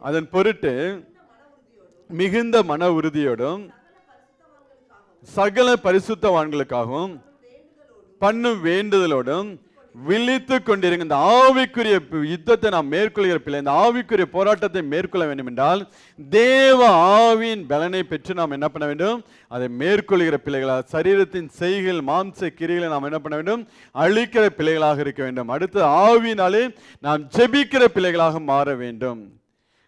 அதன் பொருட்டு மிகுந்த மன உறுதியோடும் சகல பரிசுத்தவான்களுக்காகவும் பண்ணும் வேண்டுதலோடும் விழித்து கொண்டிருங்க. இந்த ஆவிக்குரிய யுத்தத்தை நாம் மேற்கொள்கிற பிள்ளை, இந்த ஆவிக்குரிய போராட்டத்தை மேற்கொள்ள வேண்டும் என்றால் தேவ ஆவியின் பலனை பெற்று நாம் என்ன பண்ண வேண்டும்? அதை மேற்கொள்கிற பிள்ளைகளாக, சரீரத்தின் செய்கைகள், மாம்ச கிரிகளை நாம் என்ன பண்ண வேண்டும்? அழிக்கிற பிள்ளைகளாக இருக்க வேண்டும். அடுத்து ஆவியினாலே நாம் ஜெபிக்கிற பிள்ளைகளாக மாற வேண்டும்.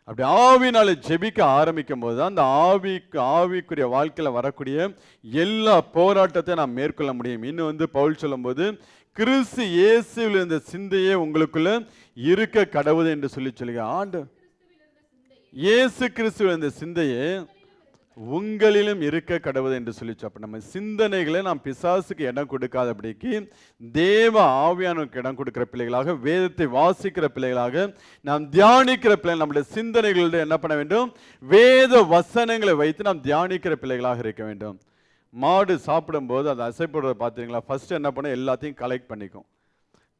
அப்படி ஆவினாலே ஜெபிக்க ஆரம்பிக்கும் போது தான் அந்த ஆவிக்குரிய வாழ்க்கையில் வரக்கூடிய எல்லா போராட்டத்தையும் நாம் மேற்கொள்ள முடியும். இன்னும் பவுல் சொல்லும்போது, கிறிஸ்து இயேசுவில் இருந்த சிந்தையே உங்களுக்குள்ள இருக்க கடவுது என்று சொல்லுங்க. ஆண்டு இயேசு கிறிஸ்துவில் இருந்த சிந்தையே உங்களிலும் இருக்க கடவுது என்று சொல்லிச்சு. அப்ப நம்ம சிந்தனைகளை நாம் பிசாசுக்கு இடம் கொடுக்காதபடிக்கு தேவ ஆவியானவருக்கு இடம் கொடுக்கிற பிள்ளைகளாக, வேதத்தை வாசிக்கிற பிள்ளைகளாக, நாம் தியானிக்கிற பிள்ளைகள், நம்முடைய சிந்தனைகளோடு என்ன பண்ண வேண்டும்? வேத வசனங்களை வைத்து நாம் தியானிக்கிற பிள்ளைகளாக இருக்க வேண்டும். மாடு சாப்பிடும்போது அது அசைப்படுறத பார்த்தீங்களா? ஃபர்ஸ்ட் என்ன பண்ண? எல்லாத்தையும் கலெக்ட் பண்ணிக்கும்.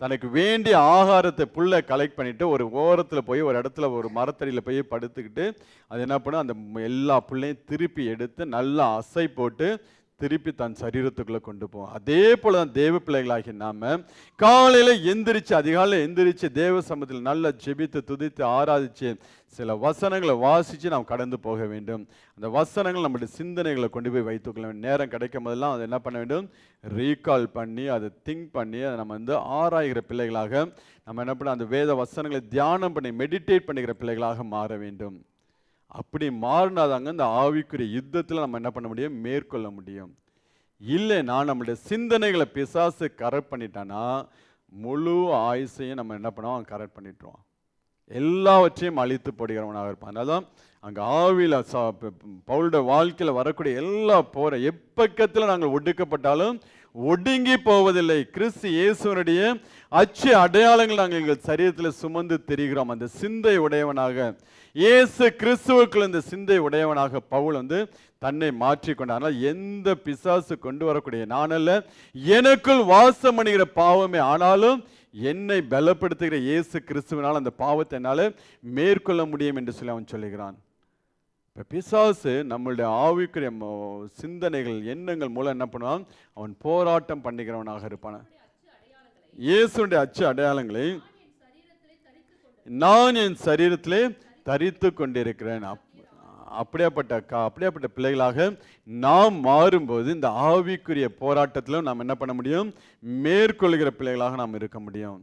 தனக்கு வேண்டிய ஆகாரத்தை புல்லை கலெக்ட் பண்ணிட்டு ஒரு ஓரத்தில் போய் ஒரு இடத்துல ஒரு மரத்தடியில் போய் படுத்துக்கிட்டு அது என்ன பண்ணும்? அந்த எல்லா புல்லையும் திருப்பி எடுத்து நல்லா அசை போட்டு திருப்பி தன் சரீரத்துக்குள்ளே கொண்டு போவோம். அதே போல தான் தேவ பிள்ளைகளாகி நாம காலையில் எந்திரிச்சு, அதிகாலையில் எந்திரிச்சு தேவ சமூகத்தில் நல்லா ஜெபித்து துதித்து ஆராதிச்சு சில வசனங்களை வாசித்து நாம் கடந்து போக வேண்டும். அந்த வசனங்கள் நம்முடைய சிந்தனைகளை கொண்டு போய் வைத்துக்கொள்ள வேண்டும். நேரம் கிடைக்கும் போதெல்லாம் அதை என்ன பண்ண வேண்டும்? ரீகால் பண்ணி அதை திங்க் பண்ணி அதை நம்ம ஆராய்கிற பிள்ளைகளாக நம்ம என்ன பண்ண? அந்த வேத வசனங்களை தியானம் பண்ணி மெடிடேட் பண்ணுகிற பிள்ளைகளாக மாற வேண்டும். அப்படி மாறினாதாங்க இந்த ஆவிக்குரிய யுத்தத்தில் நம்ம என்ன பண்ண முடியும்? மேற்கொள்ள முடியும். இல்லைன்னா நம்மளுடைய சிந்தனைகளை பிசாசு கரெக்ட் பண்ணிட்டான்னா முழு ஆயுசையும் நம்ம என்ன பண்ணுவோம்? கரெக்ட் பண்ணிட்டுருவோம். எல்லாவற்றையும் அழித்து போடுகிறவனாக இருப்பான். அதனால்தான் அங்கே ஆவியில் பவுலுடைய வாழ்க்கையில் வரக்கூடிய எல்லா போற எப்பக்கத்தில் நாங்கள் ஒடுக்கப்பட்டாலும் ஒடுங்கி போவதில்லை. கிறிஸ்து இயேசுவனுடைய அச்சு அடையாளங்கள் நாங்கள் எங்கள் சரீரத்தில் சுமந்து தெரிகிறோம். அந்த சிந்தை உடையவனாக, இயேசு கிறிஸ்துவுக்குள் இந்த சிந்தை உடையவனாக பவுல் தன்னை மாற்றிக்கொண்டார். எந்த பிசாசு கொண்டு வரக்கூடிய நான் அல்ல, எனக்குள் வாசம் பண்ணுகிற பாவமே, ஆனாலும் என்னை பலப்படுத்துகிற இயேசு கிறிஸ்துவினால் அந்த பாவத்தை என்னால் மேற்கொள்ள முடியும் என்று சொல்லி அவன் சொல்லுகிறான். இப்போ பிசாசு நம்மளுடைய ஆவிக்குரிய சிந்தனைகள், எண்ணங்கள் மூலம் என்ன பண்ணுவான்? அவன் போராட்டம் பண்ணுகிறவனாக இருப்பான். இயேசுடைய அச்சு அடையாளங்களை நான் என் சரீரத்திலே தரித்து கொண்டிருக்கிறேன். அப்படியாப்பட்ட பிள்ளைகளாக நாம் மாறும்போது இந்த ஆவிக்குரிய போராட்டத்திலும் நாம் என்ன பண்ண முடியும்? மேற்கொள்கிற பிள்ளைகளாக நாம் இருக்க முடியும்.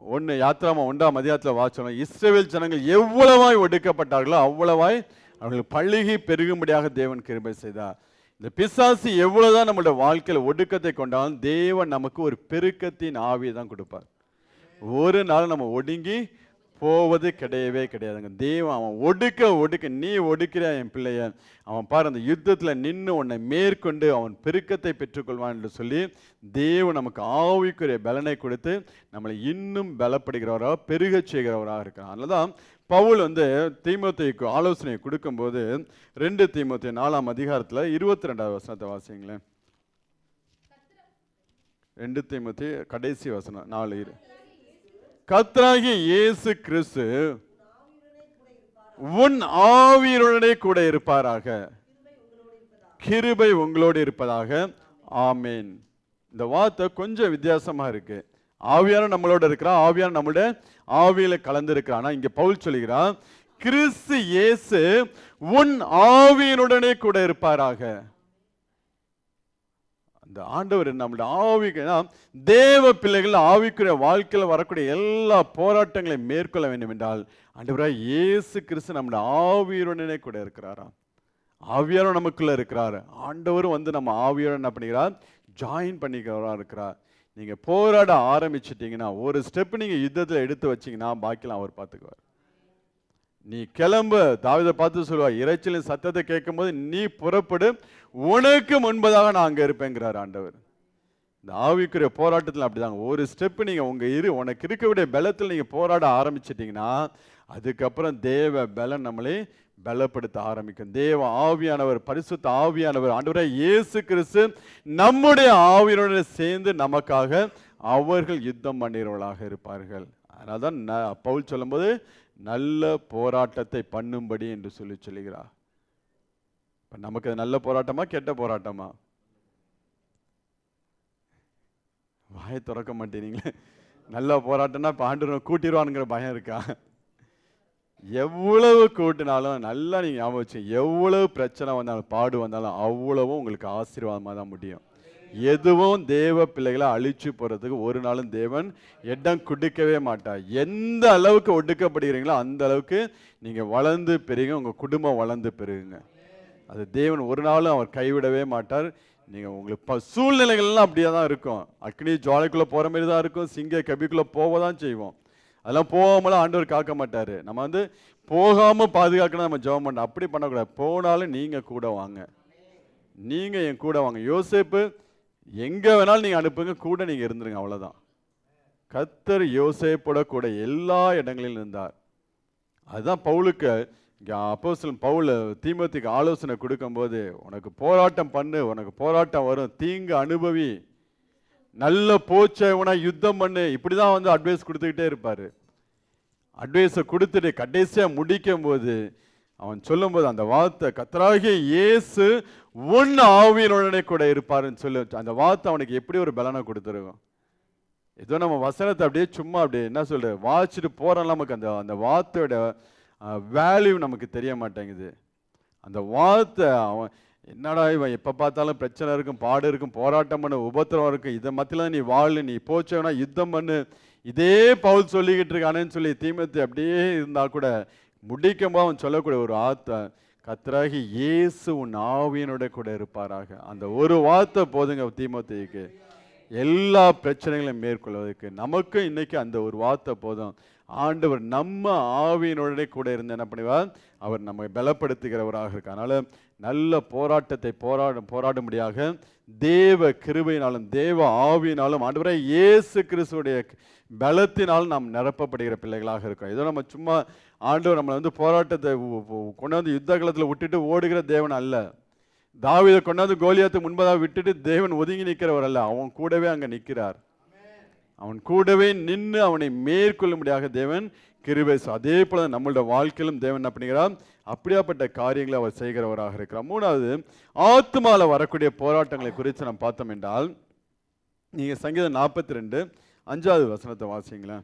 நீங்கள் யாத்திராம 1ஆம் அதிகாரத்தில் வாசிச்சோம். இஸ்ரவேல் ஜனங்கள் எவ்வளவாய் ஒடுக்கப்பட்டார்களோ அவ்வளவாய் அவர்கள் பழுகி பெருகும்படியாக தேவன் கிருபை செய்தார். இந்த பிசாசு எவ்வளவுதான் நம்மளுடைய வாழ்க்கையில் ஒடுக்கத்தை கொண்டாலும் தேவன் நமக்கு ஒரு பெருக்கத்தின் ஆவியை தான் கொடுப்பார். ஒரு நாள் நம்ம ஒடுங்கி போவது கிடையவே கிடையாதுங்க. தேவன் அவன் ஒடுக்க நீ ஒடுக்கிற என் பிள்ளைய, அவன் பாரு அந்த யுத்தத்தில் நின்று உன்னை மேற்கொண்டு அவன் பெருக்கத்தை பெற்றுக்கொள்வான் என்று சொல்லி தேவன் நமக்கு ஆவிக்குரிய பலனை கொடுத்து நம்மளை இன்னும் பலப்படுகிறவராக பெருக செய்கிறவராக இருக்கிறான். அதனால தான் பவுல் தீமோத்தேயுக்கு ஆலோசனை கொடுக்கும்போது 2 தீமோத்தேயு 4ஆம் அதிகாரத்தில் 22வது வசனத்தை வாசிங்களேன். 2 தீமோத்தேயு கடைசி வசனம் 4. கர்த்தராகிய இயேசு கிறிஸ்து உன் ஆவியுடனே கூட இருப்பாராக, கிருபை உங்களோடு இருப்பதாக. ஆமேன். இந்த வார்த்தை கொஞ்சம் வித்தியாசமா இருக்கு. ஆவியான நம்மளோட இருக்கிறான், ஆவியான நம்மளுடைய ஆவியில கலந்து இருக்கிறான். இங்க பவுல் சொல்லுகிறான், கிறிஸ்து இயேசு உன் ஆவியினுடனே கூட இருப்பாராக. இந்த ஆண்டவர் நம்மளுடைய ஆவிக்கு தேவ பிள்ளைகள் ஆவிக்குரிய வாழ்க்கையில் வரக்கூடிய எல்லா போராட்டங்களையும் மேற்கொள்ள வேண்டும் என்றால் ஆண்டவராய் இயேசு கிறிஸ்து நம்முடைய ஆவியுடனே கூட இருக்கிறாராம். ஆவியாரும் நமக்குள்ள இருக்கிறாரு. ஆண்டவரும் வந்து நம்ம ஆவியோட என்ன பண்ணிக்கிறார், ஜாயின் பண்ணிக்கிறவரா இருக்கிறார். நீங்க போராட ஆரம்பிச்சிட்டீங்கன்னா, ஒரு ஸ்டெப் நீங்க யுத்தத்தில் எடுத்து வச்சீங்கன்னா பாக்கிலாம் அவர் பார்த்துக்குவார். நீ கிளம்பு, தாவீதை பார்த்து சொல்லுவார், இறைச்சலின் சத்தத்தை கேட்கும் போது நீ புறப்படு, உனக்கு முன்பதாக நான் அங்க இருப்பேங்கிறார் ஆண்டவர். இந்த ஆவிக்குரிய போராட்டத்தில் அப்படிதாங்க. ஒரு ஸ்டெப் நீங்க உனக்கு இருக்கக்கூடிய பலத்தில் நீங்க போராட ஆரம்பிச்சிட்டீங்கன்னா, அதுக்கப்புறம் தேவ பலன் நம்மளே பலப்படுத்த ஆரம்பிக்கும். தேவ ஆவியானவர், பரிசுத்த ஆவியானவர், ஆண்டவராய் இயேசு கிறிஸ்து நம்முடைய ஆவியுடன் சேர்ந்து நமக்காக அவர்கள் யுத்தம் பண்ணுகிறவர்களாக இருப்பார்கள். அதனால்தான் பவுல் சொல்லும்போது நல்ல போராட்டத்தை பண்ணும்படி என்று சொல்லுகிறார். நமக்கு அது நல்ல போராட்டமா கெட்ட போராட்டமா? வாயை திறக்க மாட்டேனீங்களே. நல்ல போராட்டம்னா இப்போ ஆண்டவர் கூட்டிடுவானுங்கிற பயம் இருக்கா? எவ்வளவு கூட்டினாலும் நல்லா நீங்க ஞாபகம் வச்சு, எவ்வளவு பிரச்சனை வந்தாலும் பாடு வந்தாலும் அவ்வளவும் உங்களுக்கு ஆசீர்வாதமாக தான் முடியும். எதுவும் தேவ பிள்ளைகளை அழிச்சு போறதுக்கு ஒரு நாளும் தேவன் இடம் கொடுக்கவே மாட்டார். எந்த அளவுக்கு ஒடுக்கப்படுகிறீங்களோ அந்த அளவுக்கு நீங்க வளர்ந்து பெருங்க, உங்க குடும்பம் வளர்ந்து பெருகுங்க. அது தேவன் ஒரு நாளும் அவர் கைவிடவே மாட்டார். நீங்க உங்களுக்கு சூழ்நிலைகள்லாம் அப்படியே தான் இருக்கும். அக்னி ஜுவாலைக்குள்ள போற மாதிரி தான் இருக்கும். சிங்க கபிக்குள்ள போவதான் செய்வோம். அதெல்லாம் போகாமலாம் ஆண்டவர் காக்க மாட்டாரு. நம்ம வந்து போகாம பாதுகாக்கணும் நம்ம ஜெபம் பண்ண, அப்படி பண்ணக்கூடாது. போனாலும் நீங்க கூட வாங்க, நீங்க என் கூட வாங்க. யோசேப்பு எங்க வேணாலும் நீங்க அனுப்புங்க, கூட நீங்க இருந்துருங்க, அவ்வளவுதான். கர்த்தர் யோசேப்போட கூட எல்லா இடங்களிலும் இருந்தார். அதுதான் பவுலுக்கு அப்போஸ்தலன் பவுல் தீமோத்தேயுக்கு ஆலோசனை கொடுக்கும்போது, உனக்கு போராட்டம் பண்ணு, உனக்கு போராட்டம் வரும், தீங்கு அனுபவி, நல்ல போச்சவனா யுத்தம் பண்ணு, இப்படிதான் வந்து அட்வைஸ் கொடுத்துக்கிட்டே இருப்பாரு. அட்வைஸை கொடுத்துட்டு கடைசியா முடிக்கும் போது அவன் சொல்லும் போது அந்த வார்த்தை, கர்த்தராகிய இயேசு உன் ஆவியினுடனே கூட இருப்பாருன்னு சொல்லி, அந்த வார்த்தை அவனுக்கு எப்படி ஒரு பலனை கொடுத்துருக்கும். ஏதோ நம்ம வசனத்தை அப்படியே சும்மா அப்படியே என்ன சொல்ற வாசிச்சுட்டு போறோம், நமக்கு அந்த அந்த வார்த்தையோட வேல்யூ நமக்கு தெரிய மாட்டேங்குது. அந்த வார்த்தை அவன் என்னடா இவன் எப்போ பார்த்தாலும் பிரச்சனை இருக்கும், பாடு இருக்கும், போராட்டம் பண்ணு, உபத்திரம் இருக்கும், இதை மத்தியில் நீ வாழு, நீ போச்சவனா யுத்தம் பண்ணு, இதே பவுல் சொல்லிக்கிட்டு இருக்கானேன்னு சொல்லி தீமோத்தேயு அப்படியே இருந்தால் கூட முடிக்கும்போது அவன் சொல்லக்கூடிய ஒரு வார்த்தை, கர்த்தராகிய இயேசு உன் ஆவியினோட கூட இருப்பாராக. அந்த ஒரு வார்த்தை போதுங்க தீமோத்தேயுக்கு எல்லா பிரச்சனைகளையும் மேற்கொள்வதற்கு. நமக்கு இன்னைக்கு அந்த ஒரு வார்த்தை போதும். ஆண்டவர் நம்ம ஆவியினுடனே கூட இருந்து என்ன பண்ணுவார், அவர் நம்மை பலப்படுத்துகிறவராக இருக்கு. அதனால நல்ல போராட்டத்தை போராடும்படியாக தேவ கிருபையினாலும் தேவ ஆவியினாலும் ஆண்டவரே இயேசு கிறிஸ்துவுடைய பலத்தினால் நாம் நிரப்பப்படுகிற பிள்ளைகளாக இருக்கோம். ஏதோ நம்ம சும்மா ஆண்டவர் நம்மளை வந்து போராட்டத்தை கொண்டாந்து யுத்த காலத்தில் விட்டுட்டு ஓடுகிற தேவன் அல்ல. தாவீதை கொண்டாந்து கோலியாத்துக்கு முன்பதாக விட்டுட்டு தேவன் ஒதுங்கி நிற்கிறவர் அல்ல, அவன் கூடவே அங்கே நிற்கிறார். அவன் கூடவே நின்று அவனை மேற்கொள்ளும்படியாக தேவன் கிருபை. அதே போல நம்மளுடைய வாழ்க்கையிலும் தேவன் என்ன பண்ணுகிறார், அப்படியாப்பட்ட காரியங்களை அவர் செய்கிறவராக இருக்கிறார். மூணாவது, ஆத்மால வரக்கூடிய போராட்டங்களை குறித்து நாம் பார்த்தோம் என்றால், நீங்க சங்கீதம் 42 5வது வசனத்தை வாசிங்களேன்.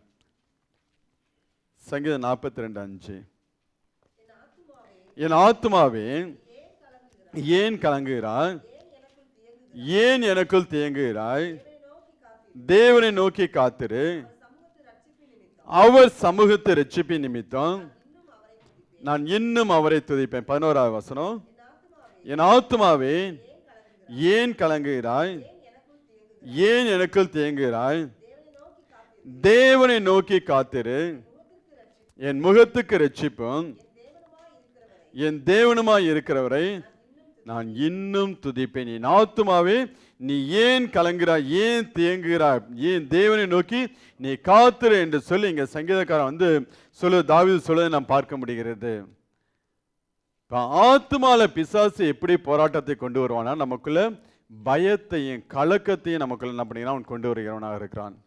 சங்கீதம் 42:5. என் ஆத்மாவே ஏன் கலங்குகிறாய், ஏன் எனக்குள் தேங்குகிறாய், தேவனை நோக்கி காத்திரு, அவர் சமூகத்தை ரட்சிப்பின் நிமித்தம் நான் இன்னும் அவரை துதிப்பேன். 11வது வசனம். என் ஆத்மாவே ஏன் கலங்குகிறாய், ஏன் எனக்குள் தேங்குகிறாய், தேவனை நோக்கி காத்திரு, என் முகத்துக்கு ரட்சிப்பும் என் தேவனுமாய் இருக்கிறவரை நான் இன்னும் துதிப்பேன். என் ஆத்துமாவே நீ ஏன் கலங்குகிறாய், ஏன் தேங்குகிறாய், ஏன் தேவனை நோக்கி நீ காத்திரு என்று சொல்லி இங்க சங்கீதக்காரன் வந்து தாவீது சொல்லுவதை நாம் பார்க்க முடிகிறது. ஆத்துமால பிசாசு எப்படி போராட்டத்தை கொண்டு வருவானா, நமக்குள்ள பயத்தையும் கலக்கத்தையும் நமக்குள்ள என்ன பண்ணிக்கிறான், அவன் கொண்டு வருகிறவனாக இருக்கிறான்.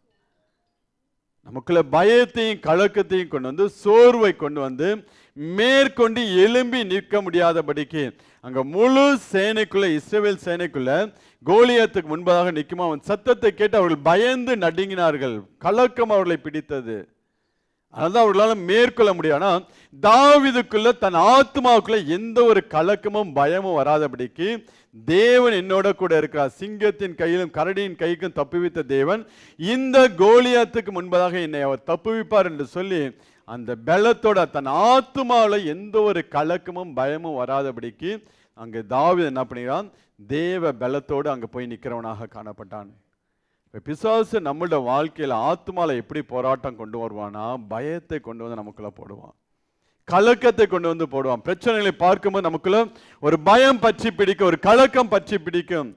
நமக்குள்ள பயத்தையும் கலக்கத்தையும் கொண்டு வந்து சோர்வை கொண்டு வந்து மேற்கொண்டு எழும்பி நிற்க முடியாதபடிக்கு அங்க முழு சேனைக்குள்ள, இஸ்ரவேல் சேனைக்குள்ள கோலியாத்துக்கு முன்பதாக நிற்குமா அவன் சத்தத்தை கேட்டு அவர்கள் பயந்து நடுங்கினார்கள், கலக்கம் அவர்களை பிடித்தது. அதான் அவர்களால் மேற்கொள்ள முடியும். ஆனா தாவீதுக்குள்ள தன் ஆத்மாவுக்குள்ள எந்த ஒரு கலக்கமும் பயமும் வராதபடிக்கு தேவன் என்னோட கூட இருக்கிறார். சிங்கத்தின் கையிலும் கரடியின் கைக்கும் தப்புவித்த தேவன் இந்த கோலியாத்துக்கு முன்பதாக என்னை அவர் தப்புவிப்பார் என்று சொல்லி அந்த பலத்தோட தன் ஆத்மாவில் எந்த ஒரு கலக்கமும் பயமும் வராதபடிக்கு அங்கே தாவீது என்ன பண்ணுகிறான், தேவ பலத்தோடு அங்கே போய் நிற்கிறவனாக காணப்பட்டான். பிசாசு நம்மளோட வாழ்க்கையில் ஆத்மாவில் எப்படி போராட்டம் கொண்டு வருவானா, பயத்தை கொண்டு வந்து நமக்குள்ள போடுவான், கலக்கத்தை கொண்டு வந்து போடுவான். பிரச்சனைகளை பார்க்கும்போது நமக்குள்ள ஒரு பயம் பற்றி பிடிக்கும், ஒரு கலக்கம் பற்றி பிடிக்கும்,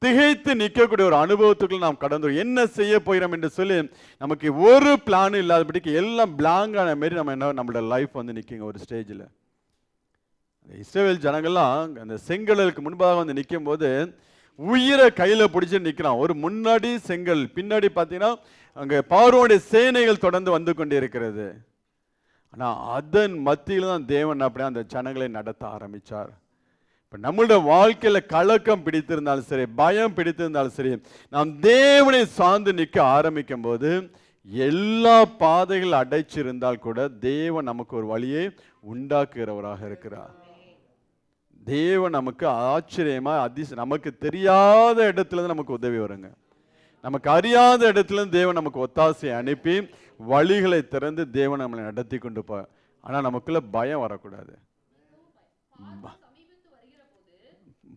திகைத்து நிற்கக்கூடிய ஒரு அனுபவத்துக்குள்ள நாம் கடந்து என்ன செய்ய போகிறோம் என்று சொல்லி நமக்கு ஒரு பிளானும் இல்லாதபடிக்கு எல்லாம் பிளாங்கான மாரி நம்மளோட லைஃப் வந்து நிற்குங்க ஒரு ஸ்டேஜில். இஸ்ரவேல் ஜனங்கள்லாம் அந்த செங்கடலுக்கு முன்பாக வந்து நிற்கும் போது உயிரை கையில் பிடிச்சி நிற்கிறான். ஒரு முன்னாடி செங்கல், பின்னாடி பார்த்தீங்கன்னா அங்கே பார்வோனுடைய சேனைகள் தொடர்ந்து வந்து கொண்டே இருக்கிறது. ஆனால் அதன் மத்தியில் தான் தேவன் அப்படியே அந்த ஜனங்களை நடத்த ஆரம்பித்தார். இப்போ நம்மளோட வாழ்க்கையில் கலக்கம் பிடித்திருந்தாலும் சரி, பயம் பிடித்திருந்தாலும் சரி, நாம் தேவனை சார்ந்து நிற்க ஆரம்பிக்கும் போது எல்லா பாதைகள் அடைச்சிருந்தால் கூட தேவன் நமக்கு ஒரு வழியை உண்டாக்குகிறவராக இருக்கிறார். தேவன் நமக்கு ஆச்சரியமா நமக்கு தெரியாத இடத்துல இருந்து நமக்கு உதவி வருங்க. நமக்கு அறியாத இடத்துல இருந்து தேவன் நமக்கு ஒத்தாசையை அனுப்பி வழிகளை திறந்து தேவன் நம்மளை நடத்தி கொண்டு போ. ஆனா நமக்குள்ள பயம் வரக்கூடாது.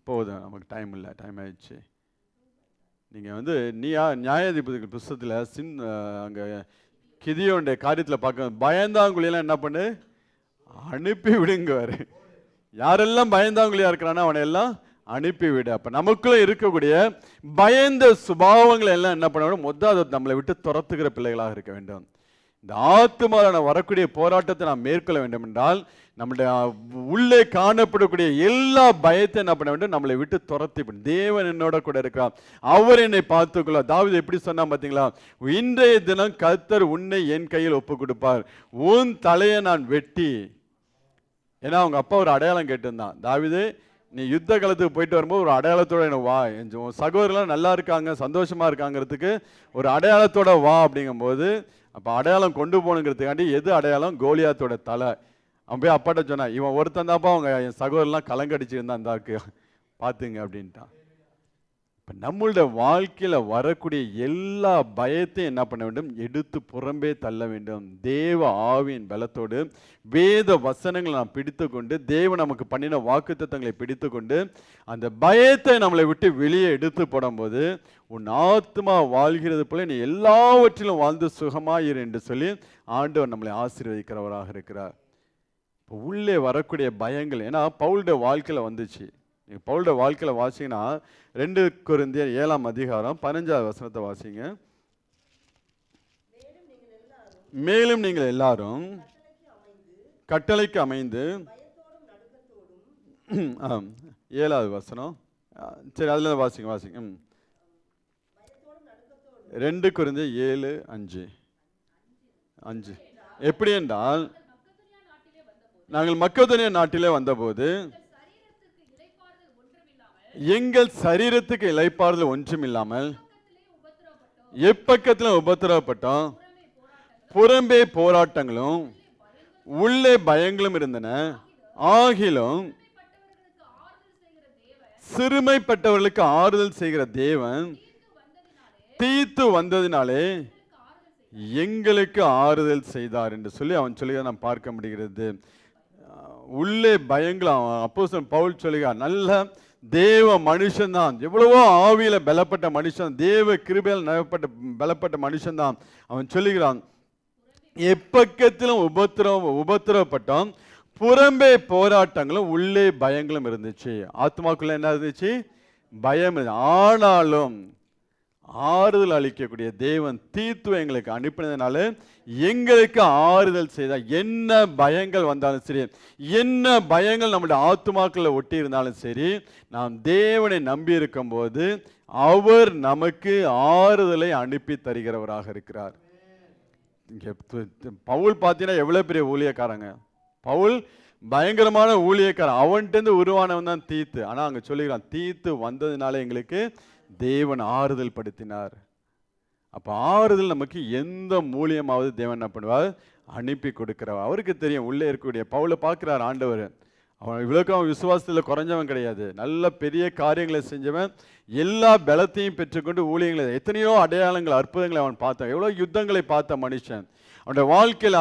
போதும், நமக்கு டைம் இல்லை, டைம் ஆயிடுச்சு. நீங்க வந்து நியாயாதிபதிகள் புஸ்தகத்தில் அங்க கிதியோனுடைய காரியத்தில் பார்க்க பயந்தாங்குழியெல்லாம் என்ன பண்ணு, அனுப்பி விடுங்குவாரு. யாரெல்லாம் பயந்தாங்குழியா இருக்கிறானோ அவனை எல்லாம் அனுப்பிவிடு. அப்ப நமக்குள்ள இருக்கக்கூடிய பயந்த சுபாவங்களை எல்லாம் என்ன பண்ண வேண்டும், அதை நம்மளை விட்டு துரத்துகிற பிள்ளைகளாக இருக்க வேண்டும். இந்த ஆத்துமாவில் வரக்கூடிய போராட்டத்தை நாம் மேற்கொள்ள வேண்டும் என்றால் நம்முடைய உள்ளே காணப்படக்கூடிய எல்லா பயத்தை என்ன பண்ண வேண்டும், நம்மளை விட்டு துரத்தி. தேவன் என்னோட கூட இருக்கிறார், அவர் என்னை பார்த்துக்கொள்ள. தாவீது எப்படி சொன்னா பார்த்தீங்களா, இன்றைய தினம் கர்த்தர் உன்னை என் கையில் ஒப்பு கொடுப்பார், உன் தலையை நான் வெட்டி. ஏன்னா அவங்க அப்பா ஒரு அடையாளம் கேட்டிருந்தான், தாவீது நீ யுத்த காலத்துக்கு போயிட்டு வரும்போது ஒரு அடையாளத்தோட என்ன வா, என் சகோதரர்லாம் நல்லா இருக்காங்க சந்தோஷமா இருக்காங்கிறதுக்கு ஒரு அடையாளத்தோட வா அப்படிங்கும்போது, அப்போ அடையாளம் கொண்டு போகணுங்கிறதுக்காண்டி எது அடையாளம், கோலியாத்தோட தலை. அவன் போய் அப்பாட்ட சொன்னான், இவன் ஒருத்தன் தான்ப்பா அவங்க என் சகோதரர்லாம் கலங்கடிச்சிருந்தான் இந்தாக்கு பார்த்துங்க அப்படின்ட்டான். இப்போ நம்மளோட வாழ்க்கையில் வரக்கூடிய எல்லா பயத்தையும் என்ன பண்ண வேண்டும், எடுத்து புறம்பே தள்ள வேண்டும். தேவ ஆவியின் பலத்தோடு வேத வசனங்களை நாம் பிடித்து கொண்டு, தேவன் நமக்கு பண்ணின வாக்குத்தத்தங்களை பிடித்து கொண்டு அந்த பயத்தை நம்மளை விட்டு வெளியே எடுத்து போடும்போது, உன் ஆத்மா வாழ்கிறது போல நீ எல்லாவற்றிலும் வாழ்ந்து சுகமாயிரு என்று சொல்லி ஆண்டவர் நம்மளை ஆசீர்வதிக்கிறவராக இருக்கிறார். இப்போ உள்ளே வரக்கூடிய பயங்கள், ஏன்னா பவுலுடைய வாழ்க்கையில் வந்துச்சு. நீங்கள் பவுலுடைய வாழ்க்கையில் வாசிங்கன்னா 2 கொரிந்தியர் 7ஆம் அதிகாரம் 15வது வசனத்தை வாசிங்க. மேலும் நீங்கள் எல்லாரும் கட்டளைக்கு அமைந்து 7வது வசனம், சரி அதுல வாசிங்க. 2 கொரிந்தியர் 7:5 எப்படி என்றால், நாங்கள் மக்கெதோனியா நாட்டிலே வந்தபோது எங்கள் சரீரத்துக்கு இளைப்பாறுதல் ஒன்றும் இல்லாமல் எப்பக்கத்திலும் உபத்திரவப்பட்டோம், புறம்பே போராட்டங்களும் உள்ளே பயங்களும் இருந்தன. ஆகிலும் சிறுமைப்பட்டவர்களுக்கு ஆறுதல் செய்கிற தேவன் தீத்து வந்ததினாலே எங்களுக்கு ஆறுதல் செய்தார் என்று சொல்லி அவன் சொல்லி நாம் பார்க்க முடிகிறது. உள்ளே பயங்கள், அப்போஸ்தலன் பவுல் சொல்லுகிறார், நல்ல தேவ மனுஷன் தான், எவ்வளவோ ஆவியில பலப்பட்ட மனுஷன், தேவ கிருபையால் பலப்பட்ட மனுஷன் தான். அவன் சொல்லுகிறான், எப்பக்கத்திலும் உபத்திரவப்பட்டோம், புறம்பே போராட்டங்களும் உள்ளே பயங்களும் இருந்துச்சு. ஆத்மாக்குள்ள என்ன இருந்துச்சு, பயம். ஆனாலும் ஆறுதல் அளிக்கக்கூடிய தேவன் தீத்து எங்களுக்கு அனுப்பினதுனால எங்களுக்கு ஆறுதல் செய்தார். என்ன பயங்கள் வந்தாலும் சரி, என்ன பயங்கள் நம்முடைய ஆத்துமாக்களை ஒட்டி இருந்தாலும் சரி, நாம் தேவனை நம்பி இருக்கும் போது அவர் நமக்கு ஆறுதலை அனுப்பி தருகிறவராக இருக்கிறார். பவுல் பார்த்தீங்கன்னா எவ்வளவு பெரிய ஊழியக்காரங்க, பவுல் பயங்கரமான ஊழியக்காரன், அவன்கிட்ட உருவானவன் தான் தீத்து. ஆனா அங்க சொல்லுகிறான், தீத்து வந்ததுனால எங்களுக்கு தேவன் ஆறுதல் படுத்தினார். அப்ப ஆறுதல் நமக்கு எந்த மூலியமாவது தேவன் என்ன பண்ணுவார், அனுப்பி கொடுக்கிறவர். அவருக்கு தெரியும் உள்ளே இருக்கக்கூடிய பவுலை பார்க்கிறார் ஆண்டவர். அவன் இவ்வளோக்கும் அவன் விசுவாசத்தில் குறைஞ்சவன் கிடையாது. நல்ல பெரிய காரியங்களை செஞ்சவன். எல்லா பலத்தையும் பெற்றுக்கொண்டு ஊழியங்களை, எத்தனையோ அடையாளங்கள் அற்புதங்களை அவன் பார்த்தான். எவ்வளோ யுத்தங்களை பார்த்த மனுஷன். அவனுடைய வாழ்க்கையில்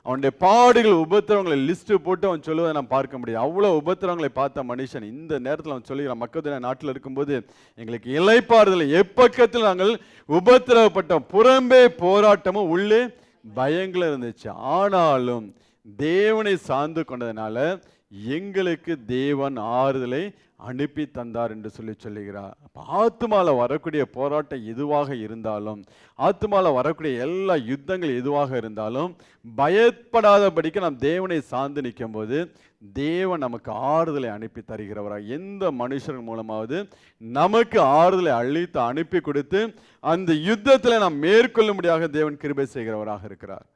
அவனுடைய பாடுகள் உபத்திரவங்களை லிஸ்ட்டு போட்டு அவன் சொல்லுவதை நான் பார்க்க முடியும். அவ்வளோ உபத்திரவங்களை பார்த்த மனுஷன் இந்த நேரத்தில் அவன் சொல்லுகிறான், மக்கள் நாட்டில் இருக்கும்போது எங்களுக்கு இளைப்பாறுதல், எப்பக்கத்தில் நாங்கள் உபத்திரவப்பட்டோம், புறம்பே போராட்டமும் உள்ளே பயங்கள் இருந்துச்சு. ஆனாலும் தேவனை சார்ந்து கொண்டதுனால எங்களுக்கு தேவன் ஆறுதலை அனுப்பி தந்தார் என்று சொல்லுகிறார். ஆத்துமால வரக்கூடிய போராட்டம் எதுவாக இருந்தாலும், ஆத்துமால வரக்கூடிய எல்லா யுத்தங்கள் எதுவாக இருந்தாலும் பயப்படாதபடிக்கு நாம் தேவனை சார்ந்து நிற்கும் போது தேவன் நமக்கு ஆறுதலை அனுப்பி தருகிறவராக, எந்த மனுஷன் மூலமாவது நமக்கு ஆறுதலை அளித்து அனுப்பி கொடுத்து அந்த யுத்தத்தில் நாம் மேற்கொள்ளும்படியாக தேவன் கிருபை செய்கிறவராக இருக்கிறார்.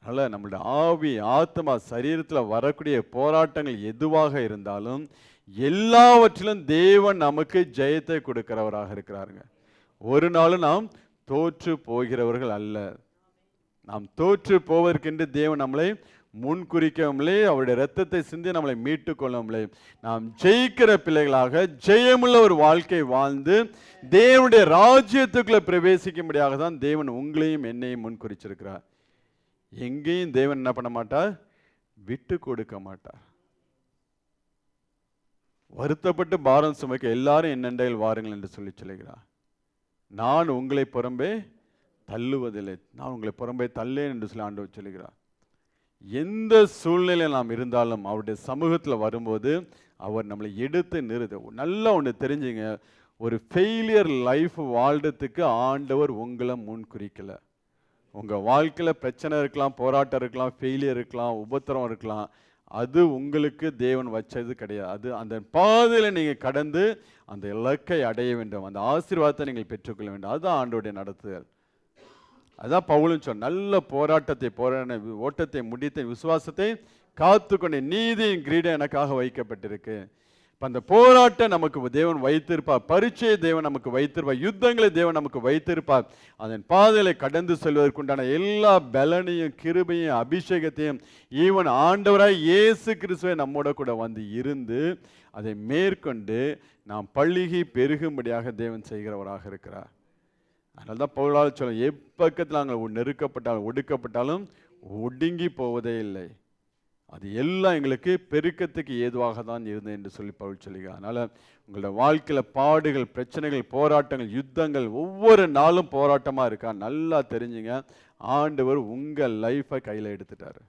அதனால் நம்மளுடைய ஆவி, ஆத்மா, சரீரத்தில் வரக்கூடிய போராட்டங்கள் எதுவாக இருந்தாலும் எல்லாவற்றிலும் தேவன் நமக்கு ஜெயத்தை கொடுக்கிறவராக இருக்கிறாருங்க. ஒரு நாளும் நாம் தோற்று போகிறவர்கள் அல்ல. நாம் தோற்று போவதற்கென்று தேவன் நம்மளை முன்குறிக்கவில்லை, அவருடைய இரத்தத்தை சிந்தி நம்மளை மீட்டு கொள்ளவில்லை. நாம் ஜெயிக்கிற பிள்ளைகளாக ஜெயமுள்ள ஒரு வாழ்க்கை வாழ்ந்து தேவனுடைய ராஜ்யத்துக்குள்ள பிரவேசிக்கும்படியாக தான் தேவன் உங்களையும் என்னையும் முன்குறிச்சிருக்கிறார். எங்கேயும் தேவன் என்ன பண்ண மாட்டார், விட்டு கொடுக்க மாட்டார். வருத்தப்பட்டு பாரம் சுமைக்க எல்லாரும் என்னென்றையில் வாருங்கள் என்று சொல்லுகிறார். நான் உங்களை புறம்பே தள்ளுவதில்லை, நான் உங்களை புறம்பே தள்ளேன் என்று சொல்லி ஆண்டவர் சொல்லுகிறார். எந்த சூழ்நிலையில் நாம் இருந்தாலும் அவருடைய சமூகத்தில் வரும்போது அவர் நம்மளை எடுத்து நிறுத்த. நல்லா ஒன்று தெரிஞ்சுங்க, ஒரு ஃபெயிலியர் லைஃப் வாழ்றதுக்கு ஆண்டவர் உங்களை முன் குறிக்கலை. உங்கள் வாழ்க்கையில் பிரச்சனை இருக்கலாம், போராட்டம் இருக்கலாம், ஃபெயிலியர் இருக்கலாம், உபத்திரம் இருக்கலாம், அது உங்களுக்கு தேவன் வச்சது கிடையாது. அது அந்த பாதையில் நீங்கள் கடந்து அந்த இலக்கை அடைய வேண்டும், அந்த ஆசீர்வாதத்தை நீங்கள் பெற்றுக்கொள்ள வேண்டும். அதுதான் ஆண்டோடைய நடத்துதல். அதுதான் பவுலும் சொன்ன, நல்ல போராட்டத்தை போராட ஓட்டத்தை முடித்த விசுவாசத்தை காத்துக்கொண்ட நீதியின் கிரீடம் எனக்காக வைக்கப்பட்டிருக்கு. இப்போ அந்த போராட்டம் நமக்கு தேவன் வைத்திருப்பார், பரீட்சையை தேவன் நமக்கு வைத்திருப்பார், யுத்தங்களை தேவன் நமக்கு வைத்திருப்பார். அதன் பாதைகளை கடந்து செல்வதற்குண்டான எல்லா பலனையும் கிருபையும் அபிஷேகத்தையும் ஈவன் ஆண்டவராய் இயேசு கிறிஸ்துவை நம்மோட கூட வந்து இருந்து அதை மேற்கொண்டு நாம் பள்ளிகி பெருகும்படியாக தேவன் செய்கிறவராக இருக்கிறார். அதனால தான் பவுலால் சொல்ல, எப்பக்கத்தில் நாங்கள் நெருக்கப்பட்டாலும் ஒடுக்கப்பட்டாலும் ஒடுங்கி போவதே இல்லை, அது எல்லாம் எங்களுக்கு பெருக்கத்துக்கு ஏதுவாக தான் இருந்தது என்று சொல்லி பவுல் சொல்லுகிறார். அதனால் உங்களோட வாழ்க்கையில் பாடுகள், பிரச்சனைகள், போராட்டங்கள், யுத்தங்கள் ஒவ்வொரு நாளும் போராட்டமாக இருக்கா, நல்லா தெரிஞ்சுங்க. ஆண்டவர் உங்கள் லைஃப்பை கையில் எடுத்துட்டார்.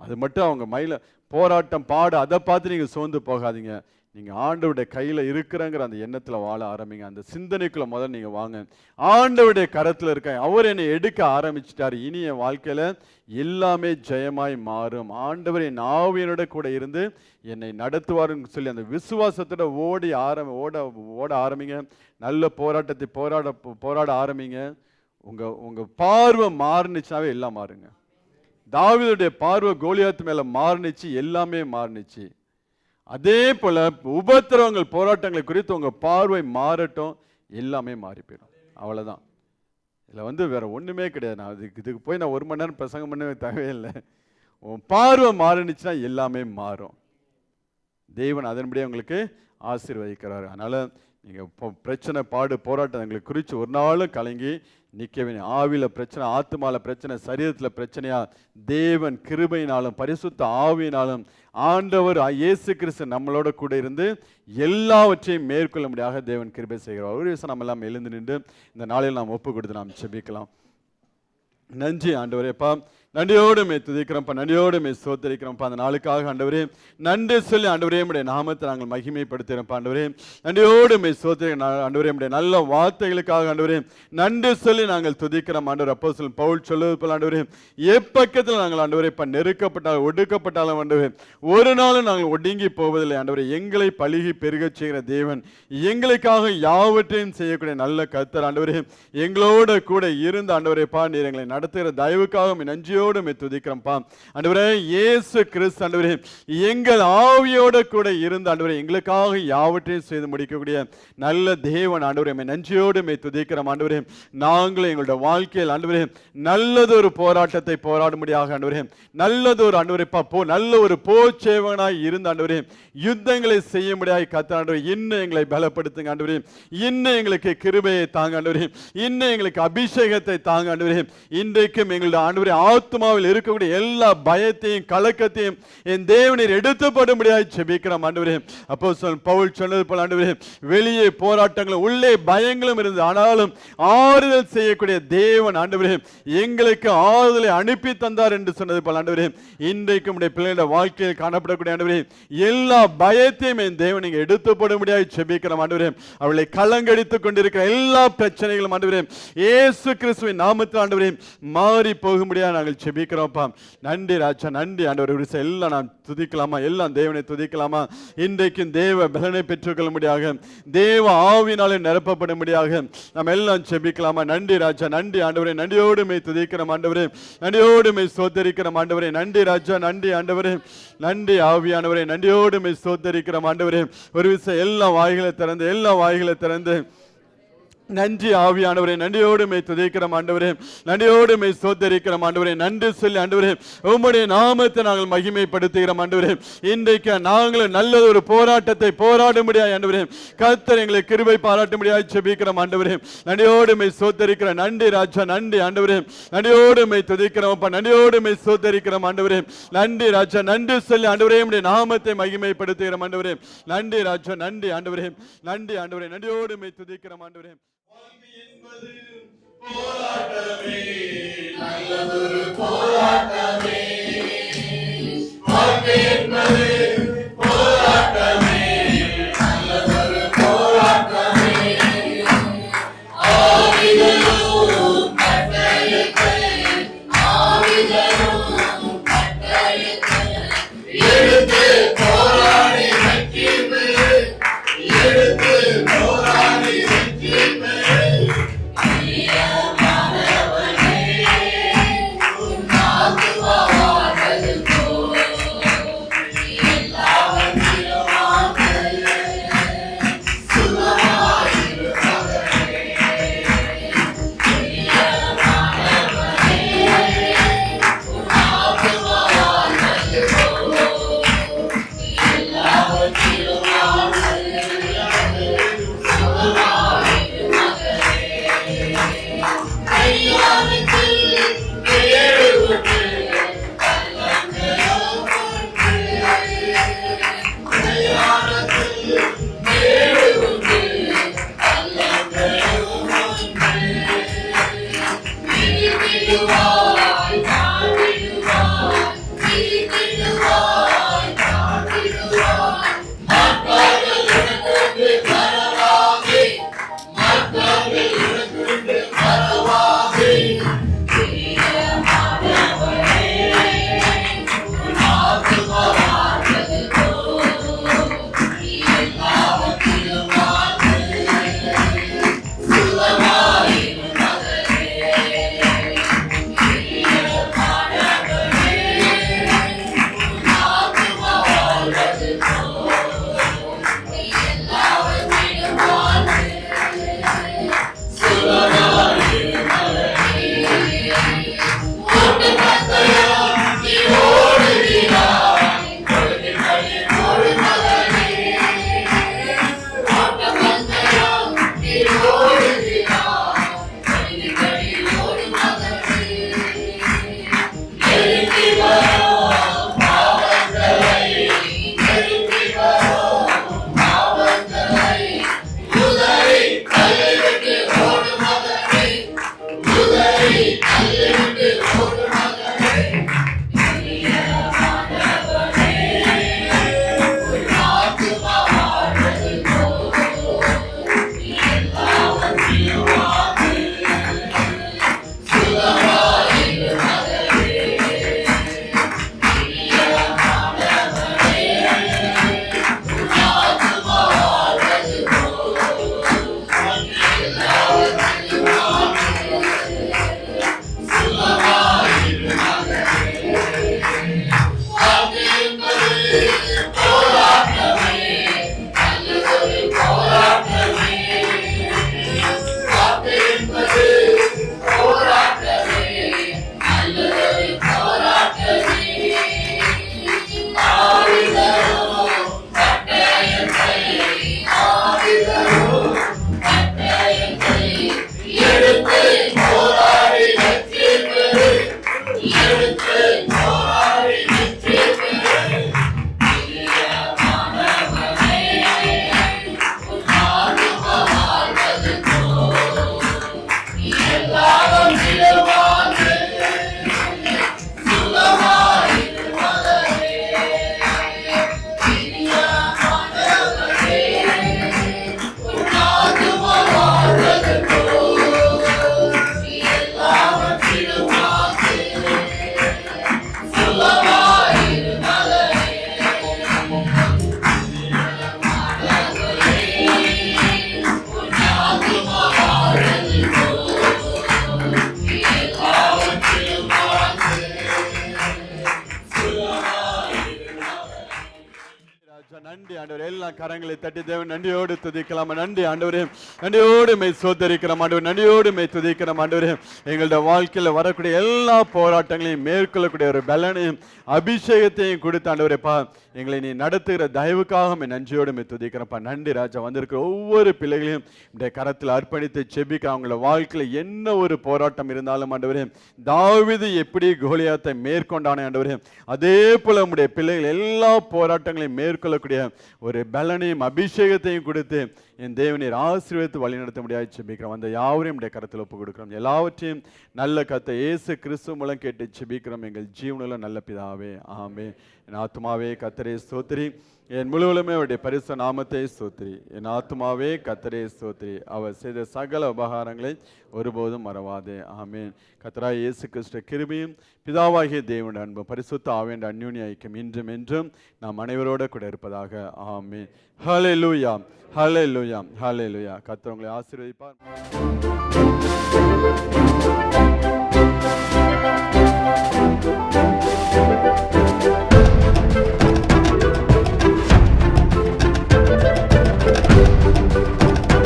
அது மட்டும் அவங்க மையில் போராட்டம் பாடு அதை பார்த்து நீங்கள் சோர்ந்து போகாதீங்க. நீங்கள் ஆண்டவருடைய கையில் இருக்கிறங்கிற அந்த எண்ணத்தில் வாழ ஆரம்பிங்க. அந்த சிந்தனைக்குள்ளே முதல்ல நீங்கள் வாங்க. ஆண்டவருடைய கரத்தில் இருக்க, அவர் என்னை எடுக்க ஆரம்பிச்சிட்டார், இனி என் வாழ்க்கையில் எல்லாமே ஜெயமாய் மாறும், ஆண்டவர் என் ஆவியனோட கூட இருந்து என்னை நடத்துவாருன்னு சொல்லி அந்த விசுவாசத்தோட ஓட ஆரம்பிங்க. நல்ல போராட்டத்தை போராட ஆரம்பிங்க. உங்கள் பார்வை மாறுனுச்சுனாவே எல்லாம் மாறுங்க. தாவீதுடைய பார்வை கோலியாத் மேலே மாறுனுச்சு, எல்லாமே மாறுனுச்சு. அதே போல உபத்திரவங்கள், போராட்டங்களை குறித்து உங்க பார்வை மாறட்டும், எல்லாமே மாறி போயிடும். அவ்வளவுதான். இதில் வேற ஒண்ணுமே கிடையாது. நான் இதுக்கு போய் நான் 1 மணி நேரம் பிரசங்கம் பண்ணவே தேவையில்லை. உன் பார்வை மாறினுச்சுன்னா எல்லாமே மாறும். தேவன் அதன்படியே உங்களுக்கு ஆசீர்வதிக்கிறார். அதனால நீங்க பிரச்சனை, பாடு, போராட்டங்களை குறித்து ஒரு நாளும் கலங்கி நிற்கவே. ஆவியில் பிரச்சனை, ஆத்மால பிரச்சனை, சரீரத்தில் பிரச்சனையா, தேவன் கிருபையினாலும் பரிசுத்த ஆவியினாலும் ஆண்டவர் இயேசு கிறிஸ்து நம்மளோட கூட இருந்து எல்லாவற்றையும் மேற்கொள்ள முடியாத தேவன் கிருபை செய்கிறார். ஒரு விஷயம் நம்ம எல்லாம் எழுந்து நின்று இந்த நாளில் நாம் ஒப்பு கொடுத்து நாம் செபிக்கலாம். நன்றி ஆண்டவரேப்பா, நன்றியோடு மே துதிக்கிறோம்ப்பா, நன்றியோடு மே ஸ்தோத்திரிக்கிறோம்ப்பா. அந்த நாளுக்காக ஆண்டவரே நன்றி சொல்லி ஆண்டவரே உடைய நாமத்தை நாங்கள் மகிமைப்படுத்துகிறோம்ப்பா. ஆண்டவரே நன்றியோடு மே ஸ்தோத்திரிக்கிறோம் ஆண்டவரே, உடைய நல்ல வார்த்தைகளுக்காக ஆண்டவரே நன்றி சொல்லி நாங்கள் துதிக்கிறோம். ஆண்டவர் அப்போஸ்தலன் பவுல் சொல்லுவது போல ஆண்டவரே, எப்பக்கத்தில் நாங்கள் ஆண்டவரே இப்போ நெருக்கப்பட்டாலும் ஒடுக்கப்பட்டாலும் ஆண்டவரே ஒரு நாளும் நாங்கள் ஒடுங்கி போவதில்லை. ஆண்டவரே எங்களை பழுகி பெருகச் செய்கிற தேவன், எங்களுக்காக யாவற்றையும் செய்யக்கூடிய நல்ல கர்த்தர் ஆண்டவரே, எங்களோட கூட இருந்து ஆண்டவரே பா நீர் எங்களை நடத்துகிற தயவுக்காக நன்றி நன்றியோடு மே துதிக்கிறோம்ப்பா. ஆண்டவரே இயேசு கிறிஸ்து ஆண்டவரே எங்கள் ஆவியோடு கூட இருந்து ஆண்டவரே எங்களுக்காக யாவற்றையும் செய்து முடிக்கக்கூடிய நல்ல தேவன் ஆண்டவரே நன்றியோடு மே துதிக்கிறோம். ஆண்டவரே நாங்கள் எங்களுடைய வாழ்க்கையில் ஆண்டவரே நல்லதொரு போராட்டத்தை போராடும்படியாக ஆண்டவரே நல்லதொரு ஆண்டவரே நல்ல ஒரு போர்ச்சேவனாய் இருந்த ஆண்டவரே யுத்தங்களை செய்யும்படியாக கர்த்தர் ஆண்டவரே இன்னும் எங்களை பலப்படுத்துங்க ஆண்டவரே. இன்னும் எங்களுக்கு கிருபையை தாங்க ஆண்டவரே. இன்னும் எங்களுக்கு அபிஷேகத்தை தாங்க ஆண்டவரே. இன்றைக்கும் எங்களுடைய ஆண்டவரே ஆத்துமாவில் இருக்கக்கூடிய எல்லா பயத்தையும் கலக்கத்தையும் என் தேவனீர் எடுத்துப்படும்படியாக ஜெபிக்கிறோம் ஆண்டவரே. அப்போஸ்தலன் பவுல் சொன்னது போல ஆண்டவரே வெளியே போராட்டங்களும் உள்ளே பயங்களும் இருந்து ஆனாலும் ஆறுதல் செய்யக்கூடிய தேவன் ஆண்டவரே எங்களுக்கு ஆறுதலை அனுப்பி தந்தார் என்று சொன்னது போல ஆண்டவரே இன்றைக்கும் உடைய பிள்ளைகளுடைய வாழ்க்கையில் காணப்படக்கூடிய ஆண்டவரே எல்லா பயத்தையும் என் தேவன் நீங்க எடுத்துப்படும்படியாக ஜெபிக்கிறோம் ஆண்டவரே. அவளை கலங்கடித்துக் கொண்டிருக்கிற எல்லா பிரச்சனைகளும் ஆண்டவரே இயேசு கிறிஸ்துவின் நாமத்தில் ஆண்டவரே மாறி போகும்படியாக நாங்கள் ஜெபிக்கிறோம்ப்பா. நன்றி ராஜா, நன்றி ஆண்டவரே. எல்லாம் நாம் துதிக்கலாமா? எல்லாம் தேவனை துதிக்கலாமா? இன்றைக்கும் தேவ பலனை பெற்றுக்கொள்ளும்படியாக தேவ ஆவினாலே நிரப்பப்படும்படியாக நாம் எல்லாம் ஜெபிக்கலாமா? நன்றி ராஜா, நன்றி ஆண்டவரே. நன்றியோடு மே துதிக்கிறோம் ஆண்டவரே. நன்றியோடு மே ஸ்தோத்திரிக்கிறோம் ஆண்டவரே. நன்றி ராஜா, நன்றி ஆண்டவரே. நன்றி ஆவியானவரே. நன்றியோடு மே ஸ்தோத்திரிக்கிறோம் ஆண்டவரே. ஒரு விஷயம் எல்லா வாய்களை திறந்து நன்றி ஆவியானவரே. நன்றியோடு மே துதிக்கிறோம் ஆண்டவரே. நன்றியோடு மே ஸ்தோத்திரிக்கிறோம் ஆண்டவரே. நன்றி சொல்லி ஆண்டவரே உம்முடைய நாமத்தை நாங்கள் மகிமைப்படுத்துகிறோம் ஆண்டவரே. இன்றைக்கு நாங்கள் நல்ல ஒரு போராட்டத்தை போராடும்படியாக ஆண்டவரே கர்த்தர் எங்களை கிருபை பாராட்டும்படியாக ஜெபிக்கிறோம் ஆண்டவரே. நன்றியோடு மே ஸ்தோத்திரிக்கிறோம். நன்றி ராஜா, நன்றி ஆண்டவரே. நன்றியோடு மே துதிக்கிறோம், நன்றியோடு மே ஸ்தோத்திரிக்கிறோம் ஆண்டவரே. நன்றி ராஜா, நன்றி சொல்லி ஆண்டவரே உம்முடைய நாமத்தை மகிமைப்படுத்துகிறோம் ஆண்டவரே. நன்றி ராஜா, நன்றி ஆண்டவரே. நன்றி ஆண்டவரே. நன்றியோடு மே துதிக்கிறோம் ஆண்டவரே. போராட்டமே நல்லதொரு போராட்டமே, வாழ்க்கை என்பது போராட்டமே நல்லதொரு போராட்டமே. ஆவிகளும் கட்டளைக்கு எடுத்து போராடி வெற்றி பெறு, எடுத்து போராடி வெற்றி பெறு. கரங்களை தட்டி தேவன் நன்றியோடு துதிக்கலாம். நன்றி ஆண்டவரே, நன்றியோடு மெய் சோதரிக்கிறோம் ஆண்டவர், நன்றியோடு மெய் துதிக்கிறோம் ஆண்டவரே. எங்களுடைய வாழ்க்கையில் வரக்கூடிய எல்லா போராட்டங்களையும் மேற்கொள்ளக்கூடிய ஒரு பலனையும் அபிஷேகத்தையும் கொடுத்த ஆண்டவரேப்பா, எங்களை நீ நடத்துகிற தயவுக்காக நன்றியோடு மெய் துதிக்கிறப்பா. நன்றி ராஜா. வந்திருக்கிற ஒவ்வொரு பிள்ளைகளையும் இந்த கரத்தில் அர்ப்பணித்து செபிக்க, அவங்கள வாழ்க்கையில் என்ன ஒரு போராட்டம் இருந்தாலும் ஆண்டவரே, தாவீது எப்படி கோலியாத்தை மேற்கொண்டானே ஆண்டவரே, அதே போல உம்முடைய பிள்ளைகள் எல்லா போராட்டங்களையும் மேற்கொள்ளக்கூடிய ஒரு பலனையும் அபிஷேகத்தையும் கொடுத்து என் தேவனீர் ஆசீர்வதித்து வழிநடத்த முடியாது செபிக்கிறோம். அந்த யாவரையும் உடைய கரத்தில் ஒப்பு கொடுக்கிறோம். எல்லாவற்றையும் நல்ல கர்த்தர் இயேசு கிறிஸ்து மூலம் கேட்டு செபிக்கிறோம் எங்கள் ஜீவனுள்ள நல்ல பிதாவே, ஆமென். என் ஆத்துமாவே கர்த்தரே ஸ்தோத்திரி, என் முழுவலுமே அவருடைய பரிசுத்த நாமத்தை ஸ்தோத்திரி. என் ஆத்துமாவே கர்த்தரே ஸ்தோத்திரி, அவர் செய்த சகல உபகாரங்களை ஒருபோதும் மறவாதே, ஆமென். கர்த்தராகிய இயேசு கிறிஸ்து கிருபையும் பிதாவாகிய தேவனுடைய அன்பும் பரிசுத்த ஆவியின் அந்யோன்ய ஐக்கியம் இன்றும் என்றும் நாம் அனைவரோட கூட இருப்பதாக, ஆமென். ஹல்லேலூயா, ஹல்லேலூயா, ஹல்லேலூயா. கர்த்தர் உங்களை ஆசீர்வதிப்பார்.